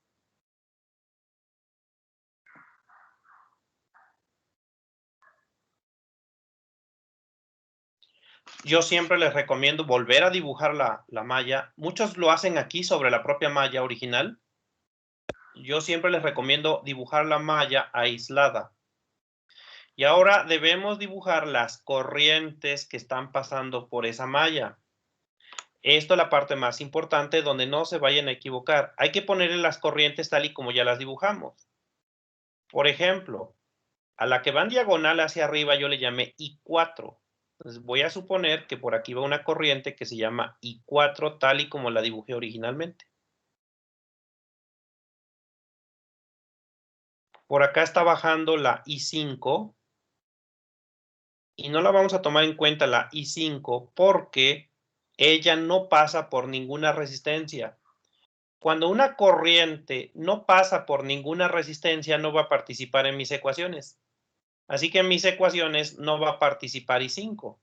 Yo siempre les recomiendo volver a dibujar la malla. Muchos lo hacen aquí sobre la propia malla original. Yo siempre les recomiendo dibujar la malla aislada. Y ahora debemos dibujar las corrientes que están pasando por esa malla. Esto es la parte más importante donde no se vayan a equivocar. Hay que ponerle las corrientes tal y como ya las dibujamos. Por ejemplo, a la que va en diagonal hacia arriba yo le llamé I4. Entonces voy a suponer que por aquí va una corriente que se llama I4 tal y como la dibujé originalmente. Por acá está bajando la I5 y no la vamos a tomar en cuenta la I5 porque ella no pasa por ninguna resistencia. Cuando una corriente no pasa por ninguna resistencia, no va a participar en mis ecuaciones. Así que en mis ecuaciones no va a participar I5.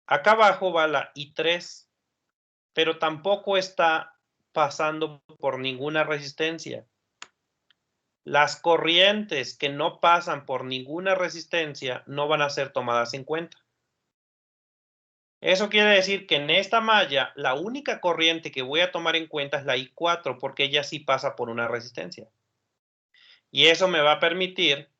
Acá abajo va la I3, pero tampoco está pasando por ninguna resistencia. Las corrientes que no pasan por ninguna resistencia no van a ser tomadas en cuenta. Eso quiere decir que en esta malla la única corriente que voy a tomar en cuenta es la I4 porque ella sí pasa por una resistencia. Y eso me va a permitir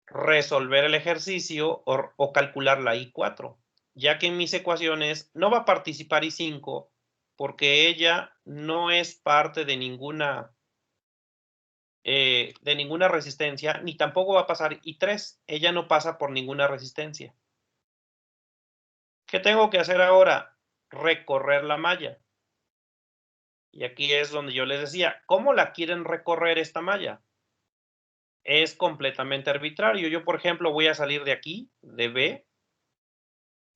resolver el ejercicio o calcular la I4, ya que en mis ecuaciones no va a participar I5 porque ella no es parte de ninguna resistencia, ni tampoco va a pasar I3. Ella no pasa por ninguna resistencia. ¿Qué tengo que hacer ahora? Recorrer la malla. Y aquí es donde yo les decía, ¿cómo la quieren recorrer esta malla? Es completamente arbitrario. Yo, por ejemplo, voy a salir de aquí, de B.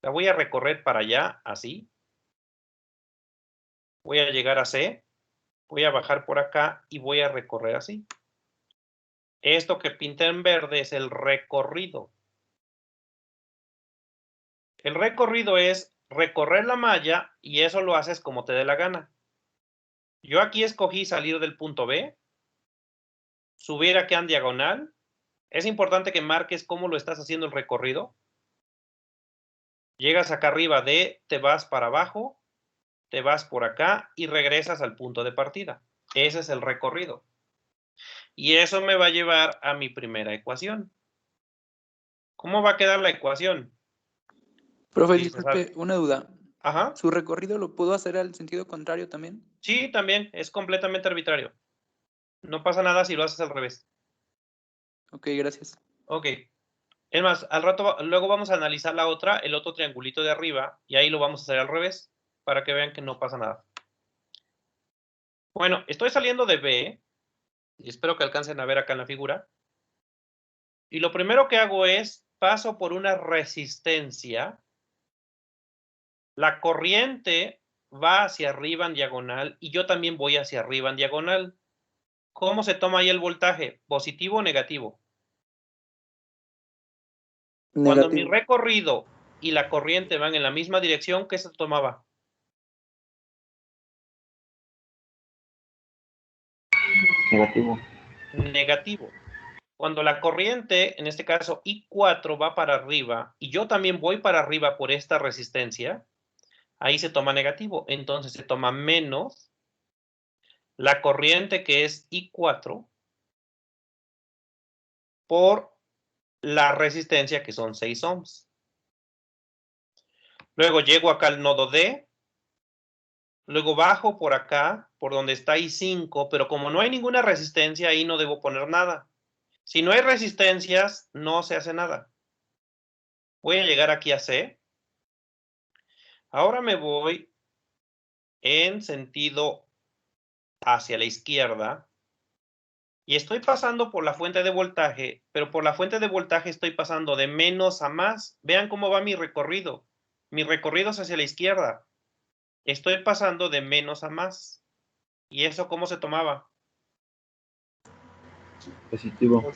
La voy a recorrer para allá, así. Voy a llegar a C. Voy a bajar por acá y voy a recorrer así. Esto que pinta en verde es el recorrido. El recorrido es recorrer la malla y eso lo haces como te dé la gana. Yo aquí escogí salir del punto B, subir aquí en diagonal. Es importante que marques cómo lo estás haciendo el recorrido. Llegas acá arriba de, te vas para abajo, te vas por acá y regresas al punto de partida. Ese es el recorrido. Y eso me va a llevar a mi primera ecuación. ¿Cómo va a quedar la ecuación? Profe, Dices, disculpe, una duda. ajá. ¿Su recorrido lo puedo hacer al sentido contrario también? Sí, también es completamente arbitrario. No pasa nada si lo haces al revés. Ok, gracias. Ok. Es más, al rato, luego vamos a analizar la otra, el otro triangulito de arriba, y ahí lo vamos a hacer al revés. para que vean que no pasa nada. Bueno, estoy saliendo de B, y espero que alcancen a ver acá en la figura. Y lo primero que hago es, paso por una resistencia. La corriente va hacia arriba en diagonal y yo también voy hacia arriba en diagonal. ¿Cómo se toma ahí el voltaje? ¿Positivo o negativo? Cuando mi Negativo. recorrido y la corriente van en la misma dirección, ¿qué se tomaba? Negativo. Negativo. Cuando la corriente, en este caso I4, va para arriba y yo también voy para arriba por esta resistencia, ahí se toma negativo. Entonces se toma menos la corriente que es I4 por la resistencia que son 6 ohms. Luego llego acá al nodo D. Luego bajo por acá, por donde está I5, pero como no hay ninguna resistencia, ahí no debo poner nada. Si no hay resistencias, no se hace nada. Voy a llegar aquí a C. Ahora me voy en sentido hacia la izquierda. Y estoy pasando por la fuente de voltaje, pero por la fuente de voltaje estoy pasando de menos a más. Vean cómo va mi recorrido. Mi recorrido es hacia la izquierda. Estoy pasando de menos a más. ¿Y eso cómo se tomaba? Positivo.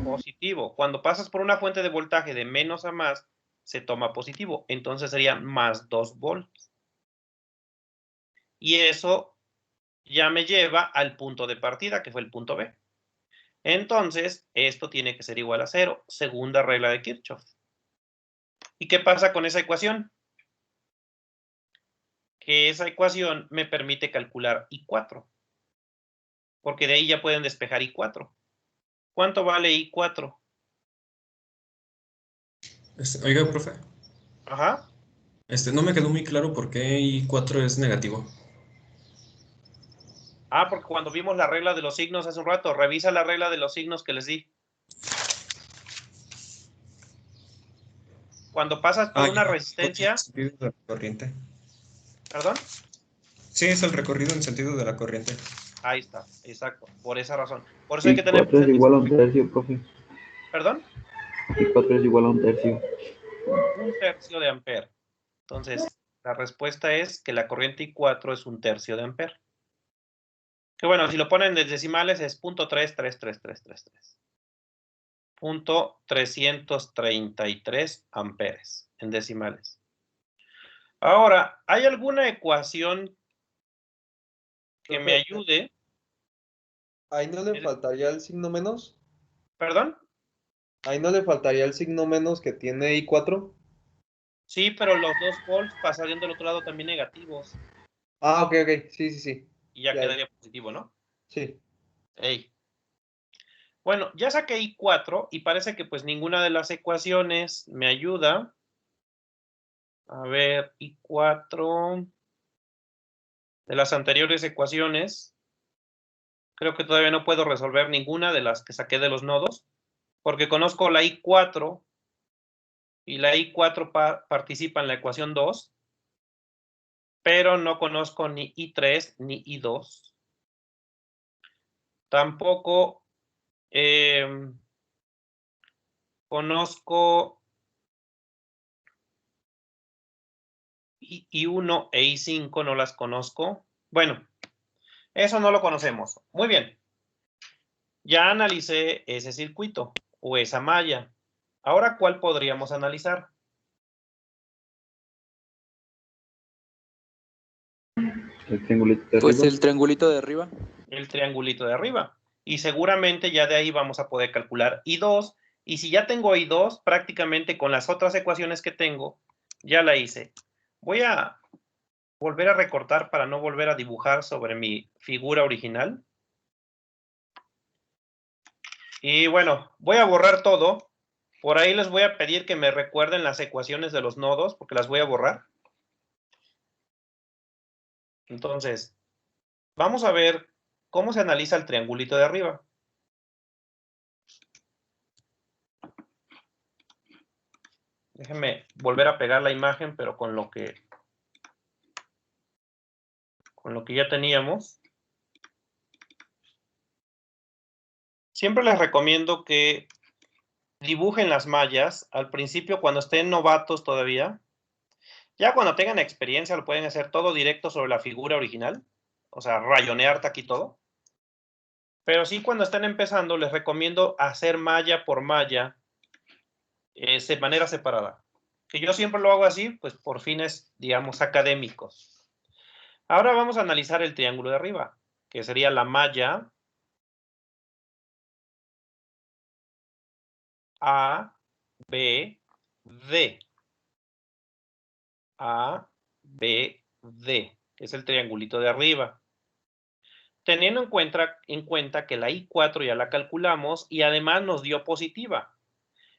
Positivo. Cuando pasas por una fuente de voltaje de menos a más, se toma positivo. Entonces sería más 2 volts. Y eso ya me lleva al punto de partida, que fue el punto B. Entonces, esto tiene que ser igual a 0. Segunda regla de Kirchhoff. ¿Y qué pasa con esa ecuación? Que esa ecuación me permite calcular I4. Porque de ahí ya pueden despejar I4. ¿Cuánto vale I4? Oiga, profe, Ajá. no me quedó muy claro por qué I4 es negativo. Ah, porque cuando vimos la regla de los signos hace un rato, revisa la regla de los signos que les di. Cuando pasas por una Ya, resistencia, en sentido de la corriente. ¿perdón? Sí, es el recorrido en sentido de la corriente. Ahí está, exacto, por esa razón. Por eso hay Y que tener 4 es presente. igual a un tercio, profe. ¿Perdón? Y 4 es igual a un tercio. 1/3 de ampere. Entonces, la respuesta es que la corriente I4 es 1/3 de ampere. Que bueno, si lo ponen en decimales es 0.33333. 0.333 amperes en decimales. Ahora, ¿hay alguna ecuación que me ayude? Ahí no le faltaría el signo menos. ¿Perdón? Ahí no le faltaría el signo menos que tiene I4. Sí, pero los 2 volts pasarían del otro lado también negativos. Ah, ok, ok. Sí, sí, sí. Y ya Ya. quedaría positivo, ¿no? Sí. Ey. Bueno, ya saqué I4 y parece que pues ninguna de las ecuaciones me ayuda. A ver, I4 de las anteriores ecuaciones. Creo que todavía no puedo resolver ninguna de las que saqué de los nodos, porque conozco la I4 y la I4 participa en la ecuación 2, pero no conozco ni I3 ni I2. Tampoco conozco I1 e I5, no las conozco. Bueno, eso no lo conocemos. Muy bien. Ya analicé ese circuito o esa malla. Ahora, ¿cuál podríamos analizar? El triangulito de Pues arriba. el triangulito de arriba. El triangulito de arriba. Y seguramente ya de ahí vamos a poder calcular I2. Y si ya tengo I2, prácticamente con las otras ecuaciones que tengo, ya la hice. Voy a volver a recortar para no volver a dibujar sobre mi figura original. Y bueno, voy a borrar todo. Por ahí les voy a pedir que me recuerden las ecuaciones de los nodos, porque las voy a borrar. Entonces, vamos a ver cómo se analiza el triangulito de arriba. Déjenme volver a pegar la imagen, pero con lo que con lo que ya teníamos. Siempre les recomiendo que dibujen las mallas al principio cuando estén novatos todavía. Ya cuando tengan experiencia lo pueden hacer todo directo sobre la figura original. O sea, rayonear aquí todo. Pero sí, cuando estén empezando, les recomiendo hacer malla por malla de manera separada. Que yo siempre lo hago así, pues por fines, digamos, académicos. Ahora vamos a analizar el triángulo de arriba, que sería la malla A, B, D. A, B, D, que es el triangulito de arriba. Teniendo en cuenta que la I4 ya la calculamos y además nos dio positiva.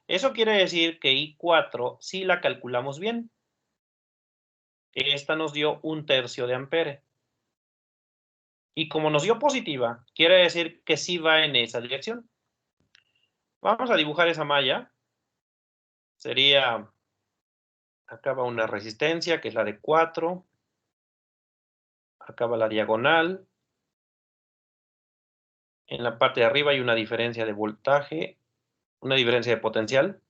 Eso quiere decir que I4 sí la calculamos bien. Esta nos dio 1/3 de ampere. Y como nos dio positiva, quiere decir que sí va en esa dirección. Vamos a dibujar esa malla. Sería, acá va una resistencia, que es la de 4. Acá va la diagonal. En la parte de arriba hay una diferencia de voltaje, una diferencia de potencial.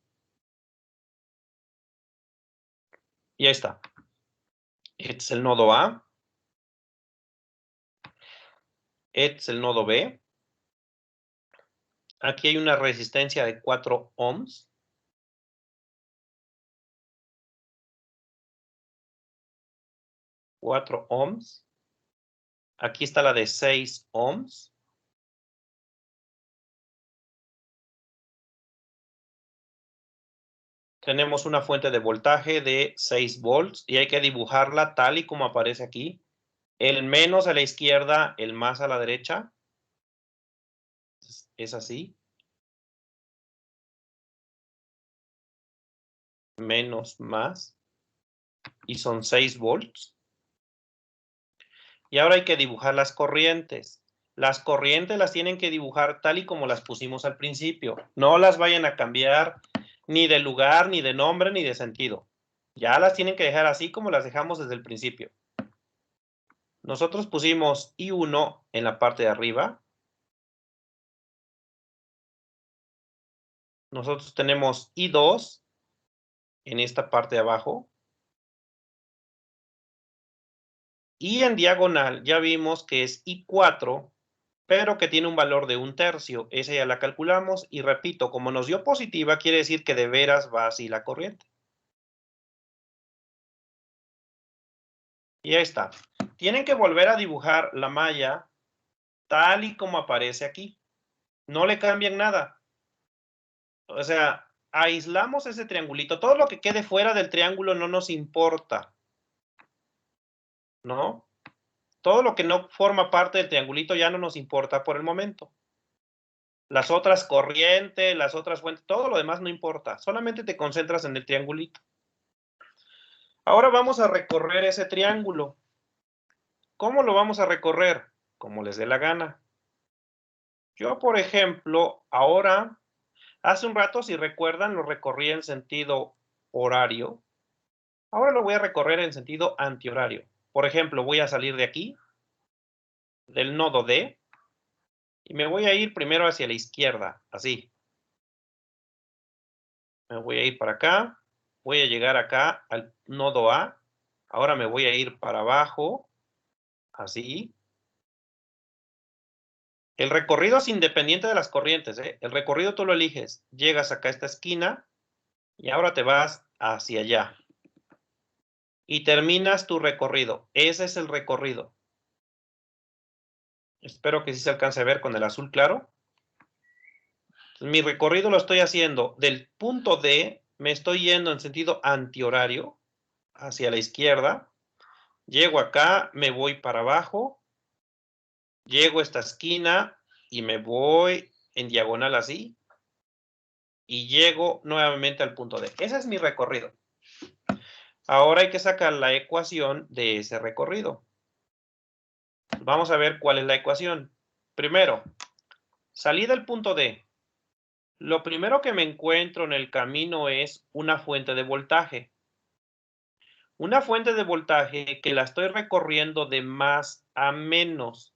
Y ahí está. Este es el nodo A. Este es el nodo B. Aquí hay una resistencia de 4 ohms. Aquí está la de 6 ohms. Tenemos una fuente de voltaje de 6 volts y hay que dibujarla tal y como aparece aquí. El menos a la izquierda, el más a la derecha. Es así. Menos, más. Y son 6 volts. Y ahora hay que dibujar las corrientes. Las corrientes las tienen que dibujar tal y como las pusimos al principio. No las vayan a cambiar ni de lugar, ni de nombre, ni de sentido. Ya las tienen que dejar así como las dejamos desde el principio. Nosotros pusimos I1 en la parte de arriba. Nosotros tenemos I2 en esta parte de abajo. Y en diagonal ya vimos que es I4, pero que tiene un valor de 1/3. Esa ya la calculamos y repito, como nos dio positiva, quiere decir que de veras va así la corriente. Y ahí está. Tienen que volver a dibujar la malla tal y como aparece aquí. No le cambien nada. O sea, aislamos ese triangulito. Todo lo que quede fuera del triángulo no nos importa. ¿No? Todo lo que no forma parte del triangulito ya no nos importa por el momento. Las otras corrientes, las otras fuentes, todo lo demás no importa. Solamente te concentras en el triangulito. Ahora vamos a recorrer ese triángulo. ¿Cómo lo vamos a recorrer? Como les dé la gana. Yo, por ejemplo, ahora, hace un rato, si recuerdan, lo recorrí en sentido horario. Ahora lo voy a recorrer en sentido antihorario. Por ejemplo, voy a salir de aquí, del nodo D, y me voy a ir primero hacia la izquierda, así. Me voy a ir para acá, voy a llegar acá al nodo A. Ahora me voy a ir para abajo, así. El recorrido es independiente de las corrientes, ¿eh? El recorrido tú lo eliges. Llegas acá a esta esquina y ahora te vas hacia allá. Y terminas tu recorrido. Ese es el recorrido. Espero que sí se alcance a ver con el azul claro. Mi recorrido lo estoy haciendo del punto D, me estoy yendo en sentido antihorario, hacia la izquierda. Llego acá, me voy para abajo. Llego a esta esquina y me voy en diagonal así. Y llego nuevamente al punto D. Ese es mi recorrido. Ahora hay que sacar la ecuación de ese recorrido. Vamos a ver cuál es la ecuación. Primero, salí del punto D. Lo primero que me encuentro en el camino es una fuente de voltaje. Una fuente de voltaje que la estoy recorriendo de más a menos.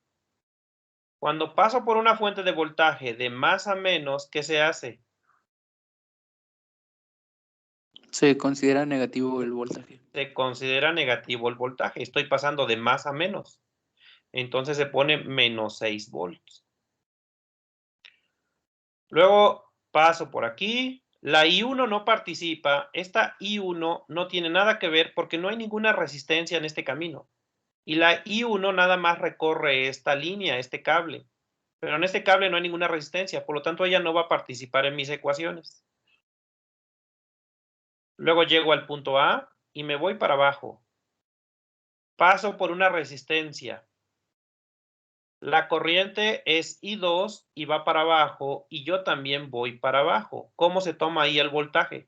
Cuando paso por una fuente de voltaje de más a menos, ¿qué se hace? Se considera negativo el voltaje. Se considera negativo el voltaje. Estoy pasando de más a menos. Entonces se pone menos 6 volts. Luego paso por aquí. La I1 no participa. Esta I1 no tiene nada que ver porque no hay ninguna resistencia en este camino. Y la I1 nada más recorre esta línea, este cable. Pero en este cable no hay ninguna resistencia. Por lo tanto, ella no va a participar en mis ecuaciones. Luego llego al punto A y me voy para abajo. Paso por una resistencia. La corriente es I2 y va para abajo y yo también voy para abajo. ¿Cómo se toma ahí el voltaje?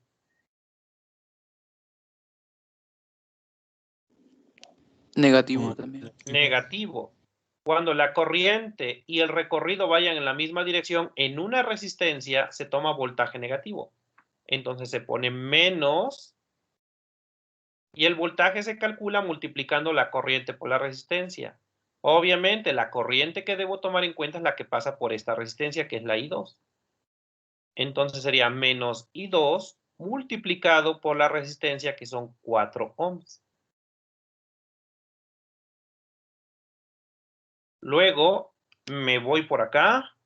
Negativo también. Negativo. Cuando la corriente y el recorrido vayan en la misma dirección en una resistencia, se toma voltaje negativo. Entonces se pone menos y el voltaje se calcula multiplicando la corriente por la resistencia. Obviamente, la corriente que debo tomar en cuenta es la que pasa por esta resistencia, que es la I2. Entonces sería menos I2 multiplicado por la resistencia, que son 4 ohms. Luego me voy por acá,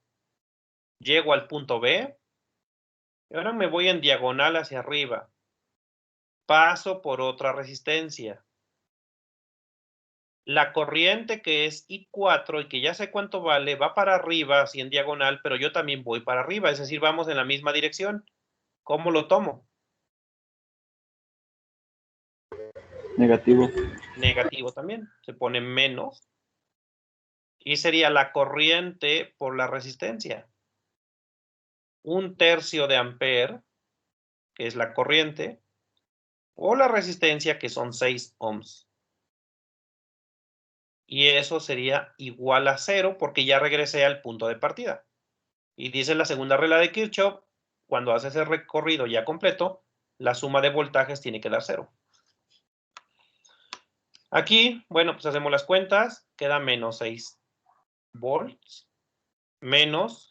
llego al punto B, y ahora me voy en diagonal hacia arriba. Paso por otra resistencia. La corriente que es I4 y que ya sé cuánto vale, va para arriba, así en diagonal, pero yo también voy para arriba, es decir, vamos en la misma dirección. ¿Cómo lo tomo? Negativo. Negativo también, se pone menos. Y sería la corriente por la resistencia. 1/3 de ampere, que es la corriente, o la resistencia, que son 6 ohms. Y eso sería igual a 0 porque ya regresé al punto de partida. Y dice la segunda regla de Kirchhoff, cuando haces el recorrido ya completo, la suma de voltajes tiene que dar 0. Aquí, bueno, pues hacemos las cuentas, queda menos 6 volts, menos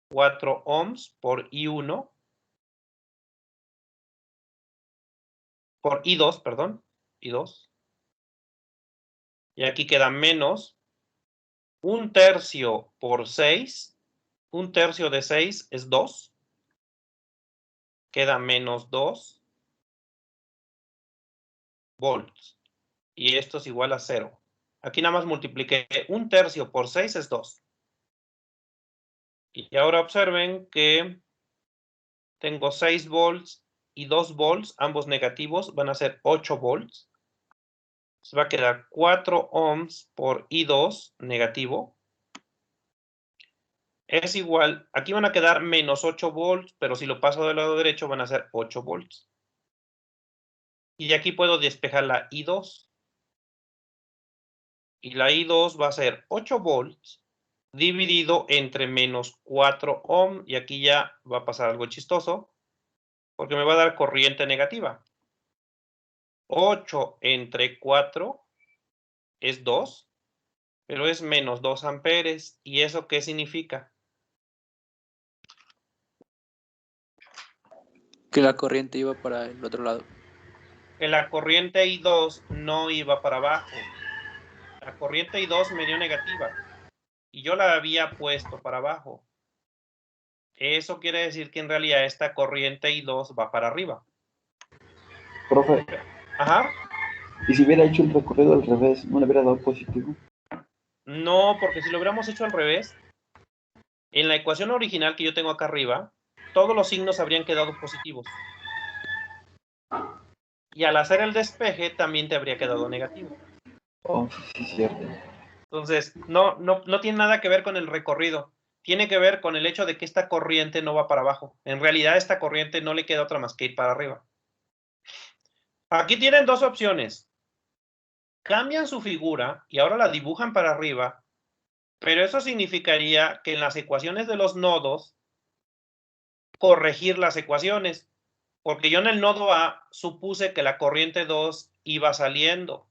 4 ohms por I1, por I2, perdón, I2. Y aquí queda menos 1/3 por 6. 1/3 de 6 es 2. Queda menos 2 volts. Y esto es igual a 0. Aquí nada más multipliqué 1/3 por 6 es 2. Y ahora observen que tengo 6 volts y 2 volts, ambos negativos, van a ser 8 volts. Se va a quedar 4 ohms por I2 negativo. Es igual, aquí van a quedar menos 8 volts, pero si lo paso del lado derecho van a ser 8 volts. Y de aquí puedo despejar la I2. Y la I2 va a ser 8 volts dividido entre menos 4 ohms. Y aquí ya va a pasar algo chistoso, porque me va a dar corriente negativa. 8 entre 4 es 2, pero es menos 2 amperes. ¿Y eso qué significa? Que la corriente iba para el otro lado. Que la corriente I2 no iba para abajo. La corriente I2 me dio negativa y yo la había puesto para abajo. Eso quiere decir que en realidad esta corriente I2 va para arriba. Profe, Ajá. ¿y si hubiera hecho el recorrido al revés, no le hubiera dado positivo? No, porque si lo hubiéramos hecho al revés, en la ecuación original que yo tengo acá arriba, todos los signos habrían quedado positivos. Y al hacer el despeje también te habría quedado negativo. Oh, sí, cierto. Entonces, no tiene nada que ver con el recorrido. Tiene que ver con el hecho de que esta corriente no va para abajo. En realidad, esta corriente no le queda otra más que ir para arriba. Aquí tienen dos opciones. Cambian su figura y ahora la dibujan para arriba, pero eso significaría que en las ecuaciones de los nodos, corregir las ecuaciones. Porque yo en el nodo A supuse que la corriente 2 iba saliendo.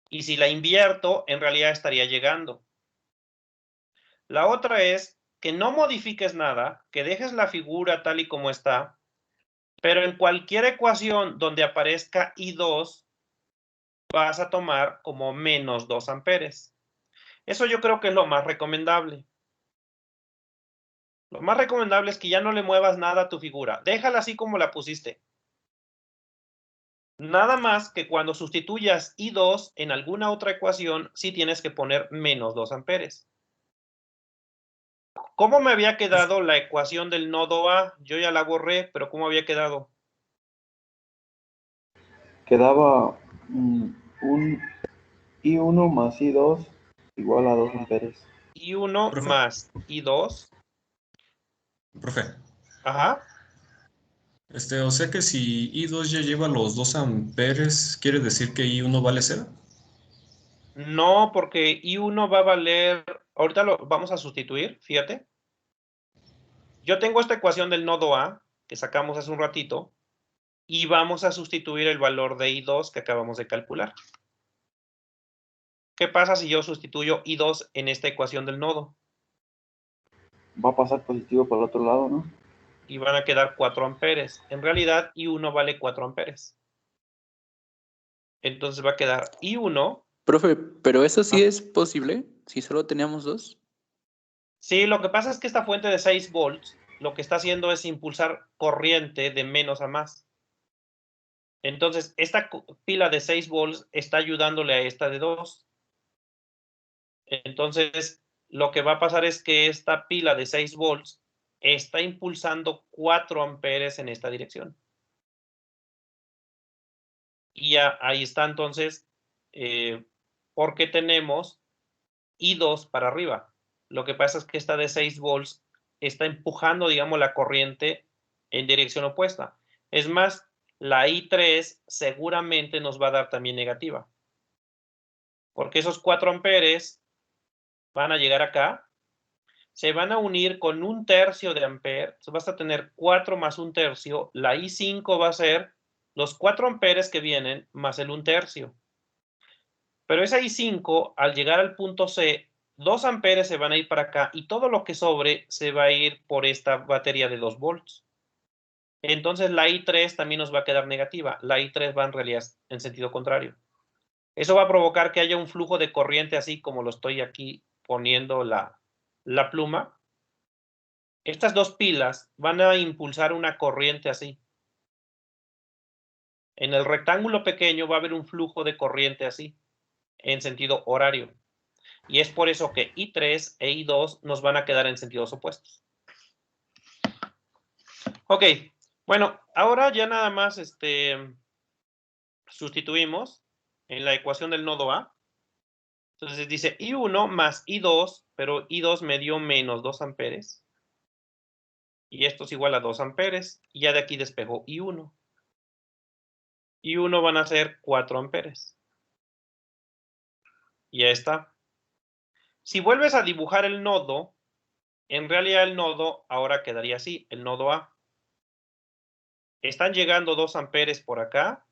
Y si la invierto, en realidad estaría llegando. La otra es que no modifiques nada, que dejes la figura tal y como está, pero en cualquier ecuación donde aparezca I2, vas a tomar como menos 2 amperes. Eso yo creo que es lo más recomendable. Lo más recomendable es que ya no le muevas nada a tu figura. Déjala así como la pusiste. Nada más que cuando sustituyas I2 en alguna otra ecuación, sí tienes que poner menos 2 amperes. ¿Cómo me había quedado la ecuación del nodo A? Yo ya la borré, pero ¿cómo había quedado? Quedaba un I1 más I2 igual a 2 amperes. I1 Profe. más I2. Profe, Ajá. o sea que si I2 ya lleva los 2 amperes, ¿quiere decir que I1 vale 0? No, porque I1 va a valer... Ahorita lo vamos a sustituir, fíjate. Yo tengo esta ecuación del nodo A, que sacamos hace un ratito, y vamos a sustituir el valor de I2 que acabamos de calcular. ¿Qué pasa si yo sustituyo I2 en esta ecuación del nodo? Va a pasar positivo por el otro lado, ¿no? Y van a quedar 4 amperes. En realidad, I1 vale 4 amperes. Entonces va a quedar I1. Profe, ¿pero eso sí es posible? Si solo teníamos 2. Sí, lo que pasa es que esta fuente de 6 volts lo que está haciendo es impulsar corriente de menos a más. Entonces, esta pila de 6 volts está ayudándole a esta de 2. Entonces, lo que va a pasar es que esta pila de 6 volts está impulsando 4 amperes en esta dirección. Y ya ahí está entonces, porque tenemos I2 para arriba. Lo que pasa es que esta de 6 volts está empujando, digamos, la corriente en dirección opuesta. Es más, la I3 seguramente nos va a dar también negativa. Porque esos 4 amperes van a llegar acá, se van a unir con 1/3 de ampere. Entonces vas a tener 4 más 1/3. La I5 va a ser los 4 amperes que vienen más el 1/3. Pero esa I5, al llegar al punto C, 2 amperes se van a ir para acá y todo lo que sobre se va a ir por esta batería de 2 volts. Entonces la I3 también nos va a quedar negativa. La I3 va en realidad en sentido contrario. Eso va a provocar que haya un flujo de corriente así como lo estoy aquí poniendo la pluma. Estas dos pilas van a impulsar una corriente así. En el rectángulo pequeño va a haber un flujo de corriente así, en sentido horario. Y es por eso que I3 e I2 nos van a quedar en sentidos opuestos. Ok, bueno, ahora ya nada más sustituimos en la ecuación del nodo A. Entonces dice I1 más I2, pero I2 me dio menos 2 amperes. Y esto es igual a 2 amperes. Y ya de aquí despejó I1. I1 van a ser 4 amperes. Y ya está. Si vuelves a dibujar el nodo, en realidad el nodo ahora quedaría así, el nodo A. Están llegando 2 amperes por acá.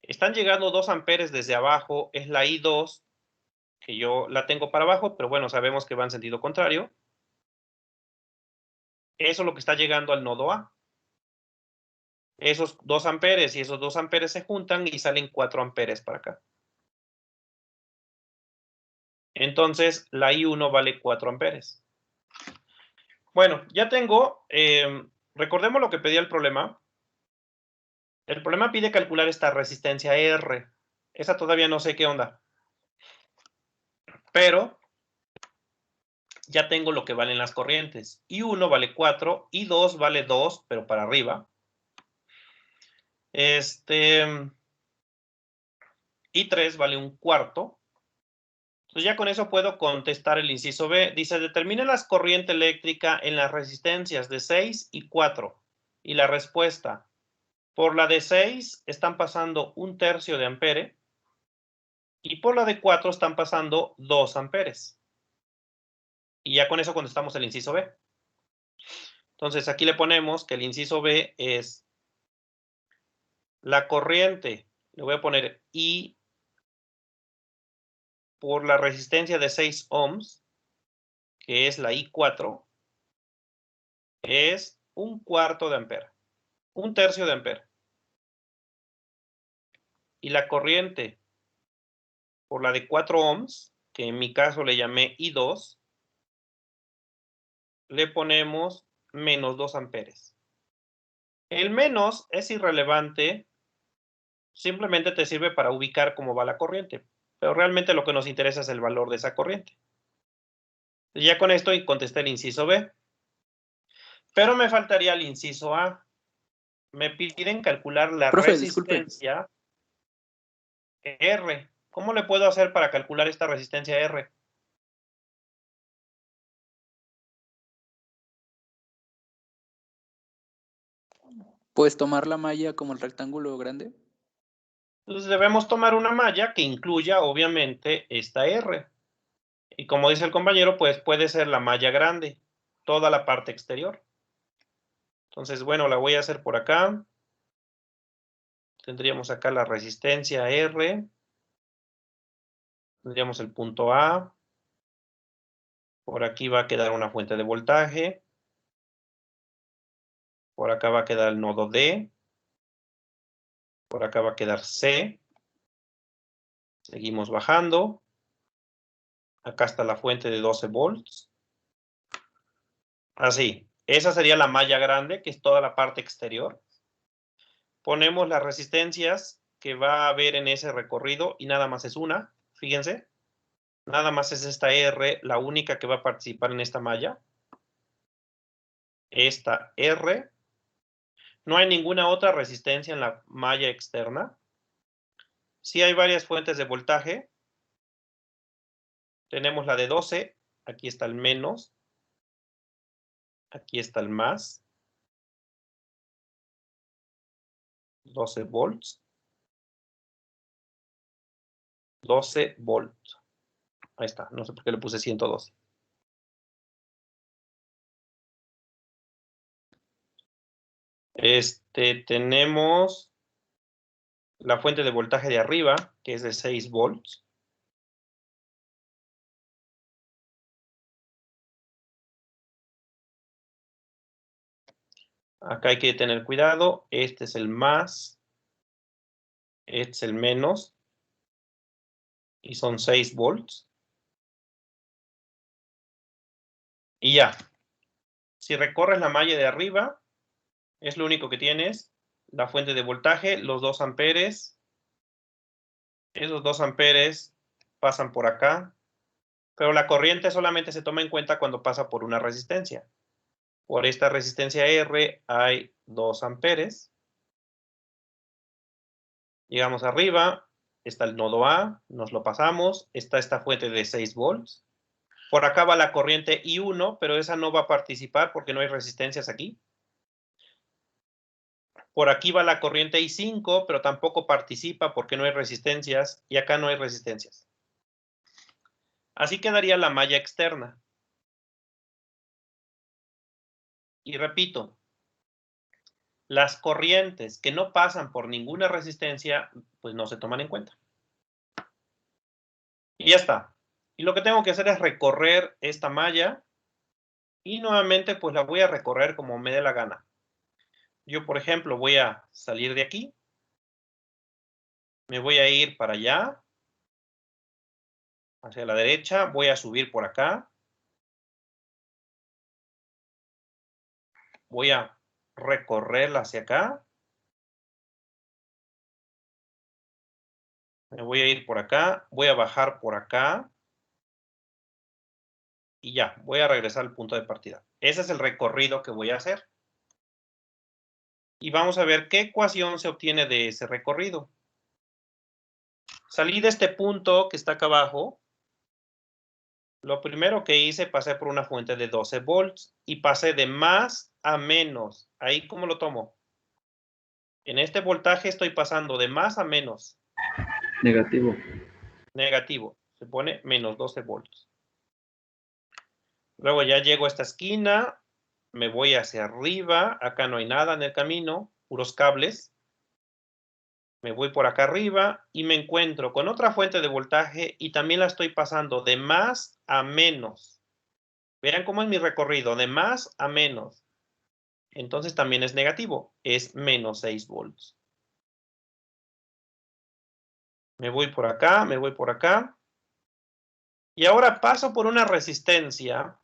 Están llegando 2 amperes desde abajo, es la I2, que yo la tengo para abajo, pero bueno, sabemos que va en sentido contrario. Eso es lo que está llegando al nodo A. Esos 2 amperes y esos 2 amperes se juntan y salen 4 amperes para acá. Entonces, la I1 vale 4 amperes. Bueno, ya tengo, recordemos lo que pedía el problema. El problema pide calcular esta resistencia R. Esa todavía no sé qué onda. Pero ya tengo lo que valen las corrientes. I1 vale 4, I2 vale 2, pero para arriba. I3 vale 1/4. Entonces ya con eso puedo contestar el inciso B. Dice, determine la corriente eléctrica en las resistencias de 6 y 4. Y la respuesta, por la de 6 están pasando 1/3 de ampere. Y por la de 4 están pasando 2 amperes. Y ya con eso contestamos el inciso B. Entonces, aquí le ponemos que el inciso B es la corriente. Le voy a poner I por la resistencia de 6 ohms, que es la I4, es 1/4 de ampera, 1/3 de ampera. Y la corriente por la de 4 ohms, que en mi caso le llamé I2, le ponemos menos 2 amperes. El menos es irrelevante, simplemente te sirve para ubicar cómo va la corriente, pero realmente lo que nos interesa es el valor de esa corriente. Ya con esto contesté el inciso B. Pero me faltaría el inciso A. Me piden calcular la Profe, disculpe. resistencia R. ¿Cómo le puedo hacer para calcular esta resistencia R? ¿Puedes tomar la malla como el rectángulo grande? Entonces debemos tomar una malla que incluya, obviamente, esta R. Y como dice el compañero, pues puede ser la malla grande, toda la parte exterior. Entonces, bueno, la voy a hacer por acá. Tendríamos acá la resistencia R. Tendríamos el punto A. Por aquí va a quedar una fuente de voltaje. Por acá va a quedar el nodo D. Por acá va a quedar C. Seguimos bajando. Acá está la fuente de 12 volts. Así. Esa sería la malla grande, que es toda la parte exterior. Ponemos las resistencias que va a haber en ese recorrido y nada más es una. Fíjense. Nada más es esta R, la única que va a participar en esta malla. Esta R. No hay ninguna otra resistencia en la malla externa. Sí hay varias fuentes de voltaje. Tenemos la de 12. Aquí está el menos. Aquí está el más. 12 volts. 12 volts. Ahí está. No sé por qué le puse 112. Tenemos la fuente de voltaje de arriba, que es de 6 volts. Acá hay que tener cuidado. Este es el más. Este es el menos. Y son 6 volts. Y ya. Si recorres la malla de arriba, es lo único que tienes. La fuente de voltaje, los 2 amperes. Esos 2 amperes pasan por acá. Pero la corriente solamente se toma en cuenta cuando pasa por una resistencia. Por esta resistencia R hay 2 amperes. Llegamos arriba, está el nodo A, nos lo pasamos, está esta fuente de 6 volts. Por acá va la corriente I1, pero esa no va a participar porque no hay resistencias aquí. Por aquí va la corriente I5, pero tampoco participa porque no hay resistencias, y acá no hay resistencias. Así quedaría la malla externa. Y repito, las corrientes que no pasan por ninguna resistencia, pues no se toman en cuenta. Y ya está. Y lo que tengo que hacer es recorrer esta malla y nuevamente pues la voy a recorrer como me dé la gana. Yo, por ejemplo, voy a salir de aquí. Me voy a ir para allá. Hacia la derecha. Voy a subir por acá. Voy a recorrerla hacia acá. Me voy a ir por acá. Voy a bajar por acá. Y ya, voy a regresar al punto de partida. Ese es el recorrido que voy a hacer. Y vamos a ver qué ecuación se obtiene de ese recorrido. Salí de este punto que está acá abajo. Lo primero que hice, pasé por una fuente de 12 volts y pasé de más a menos. ¿Ahí cómo lo tomo? En este voltaje estoy pasando de más a menos. Negativo. Negativo. Se pone menos 12 volts. Luego ya llego a esta esquina. me voy hacia arriba, acá no hay nada en el camino, puros cables. Me voy por acá arriba y me encuentro con otra fuente de voltaje y también la estoy pasando de más a menos. Vean cómo es mi recorrido, de más a menos. Entonces también es negativo, es menos 6 volts. Me voy por acá, me voy por acá. Y ahora paso por una resistencia,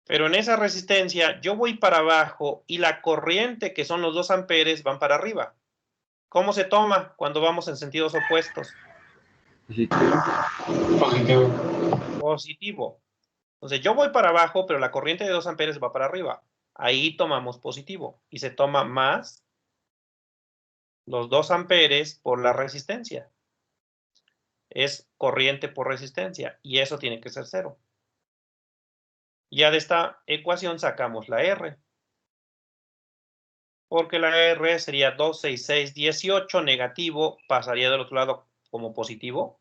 pero en esa resistencia yo voy para abajo y la corriente, que son los 2 amperes, van para arriba. ¿Cómo se toma cuando vamos en sentidos opuestos? Positivo. Entonces yo voy para abajo, pero la corriente de 2 amperes va para arriba. Ahí tomamos positivo y se toma más los 2 amperes por la resistencia. Es corriente por resistencia y eso tiene que ser 0. Ya de esta ecuación sacamos la R. Porque la R sería 2, 6, 6, 18, negativo, pasaría del otro lado como positivo,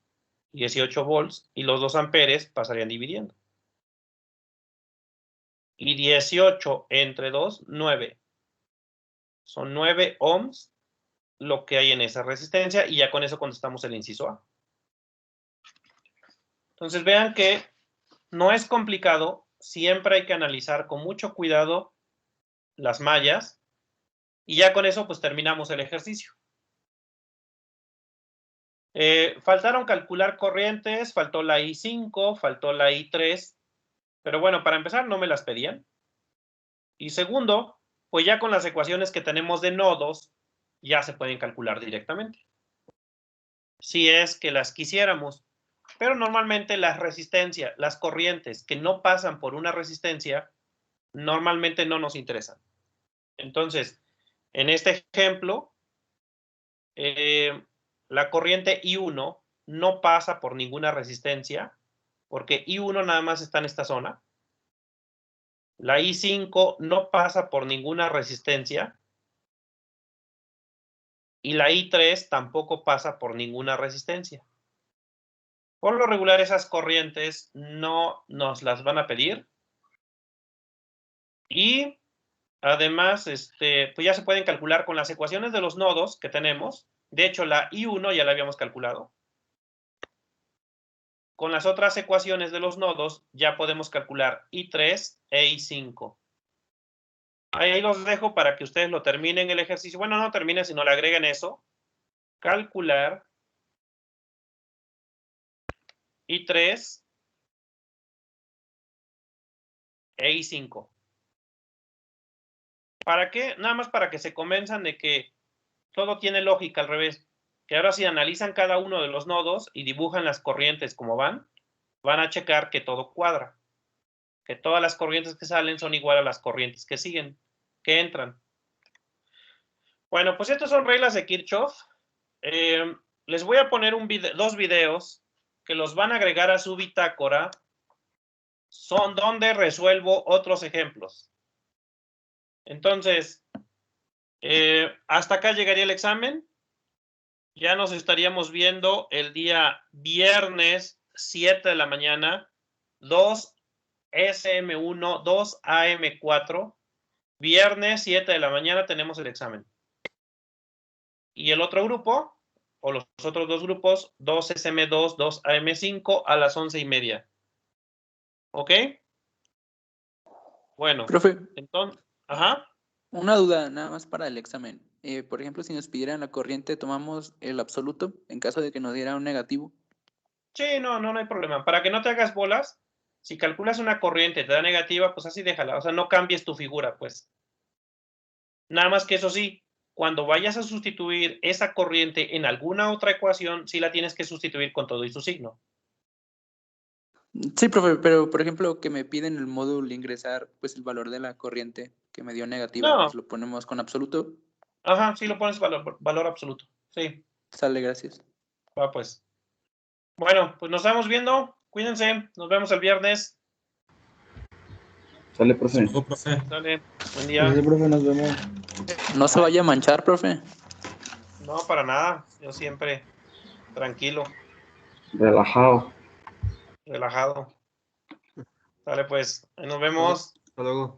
18 volts, y los 2 amperes pasarían dividiendo. Y 18 entre 2, 9. Son 9 ohms lo que hay en esa resistencia, y ya con eso contestamos el inciso A. Entonces vean que no es complicado, siempre hay que analizar con mucho cuidado las mallas, y ya con eso pues terminamos el ejercicio. Faltaron calcular corrientes, faltó la I5, faltó la I3, pero bueno, para empezar no me las pedían. Y segundo, pues ya con las ecuaciones que tenemos de nodos, ya se pueden calcular directamente. Si es que las quisiéramos. Pero normalmente las resistencias, las corrientes que no pasan por una resistencia, normalmente no nos interesan. Entonces, en este ejemplo, la corriente I1 no pasa por ninguna resistencia, porque I1 nada más está en esta zona. La I5 no pasa por ninguna resistencia. Y la I3 tampoco pasa por ninguna resistencia. Por lo regular, esas corrientes no nos las van a pedir. Y además, pues ya se pueden calcular con las ecuaciones de los nodos que tenemos. De hecho, la I1 ya la habíamos calculado. Con las otras ecuaciones de los nodos ya podemos calcular I3 e I5. Ahí los dejo para que ustedes lo terminen el ejercicio. Bueno, no terminen, sino le agreguen eso. Calcular I3 e I5. ¿Para qué? Nada más para que se convenzan de que todo tiene lógica al revés. Que ahora si analizan cada uno de los nodos y dibujan las corrientes como van a checar que todo cuadra. Que todas las corrientes que salen son igual a las corrientes que siguen, que entran. Bueno, pues estas son reglas de Kirchhoff. Les voy a poner dos videos que los van a agregar a su bitácora. Son donde resuelvo otros ejemplos. Entonces, hasta acá llegaría el examen. Ya nos estaríamos viendo el día viernes 7 de la mañana, 2 SM1, 2 AM4. Viernes 7 de la mañana tenemos el examen. Y el otro grupo, o los otros dos grupos, 2 SM2, 2 AM5 a las 11:30. ¿Ok? Bueno, Profe, entonces, ajá. una duda nada más para el examen. Por ejemplo, si nos pidieran la corriente, tomamos el absoluto en caso de que nos diera un negativo. Sí, no hay problema. Para que no te hagas bolas, si calculas una corriente y te da negativa, pues así déjala. O sea, no cambies tu figura, pues. Nada más que eso sí, cuando vayas a sustituir esa corriente en alguna otra ecuación, sí la tienes que sustituir con todo y su signo. Sí, profe, pero por ejemplo, que me piden el módulo ingresar, pues el valor de la corriente que me dio negativa, No. pues lo ponemos con absoluto. Ajá, sí lo pones valor absoluto. Sí, Sale, gracias. va pues. Bueno, pues nos estamos viendo. Cuídense. Nos vemos el viernes. Sale, profe. Saludos, profe. Dale. Buen día. Sí, profe, nos vemos. No se vaya a manchar, profe. No, para nada. Yo siempre tranquilo, Relajado. relajado. Dale pues. Ahí nos vemos. Hasta luego.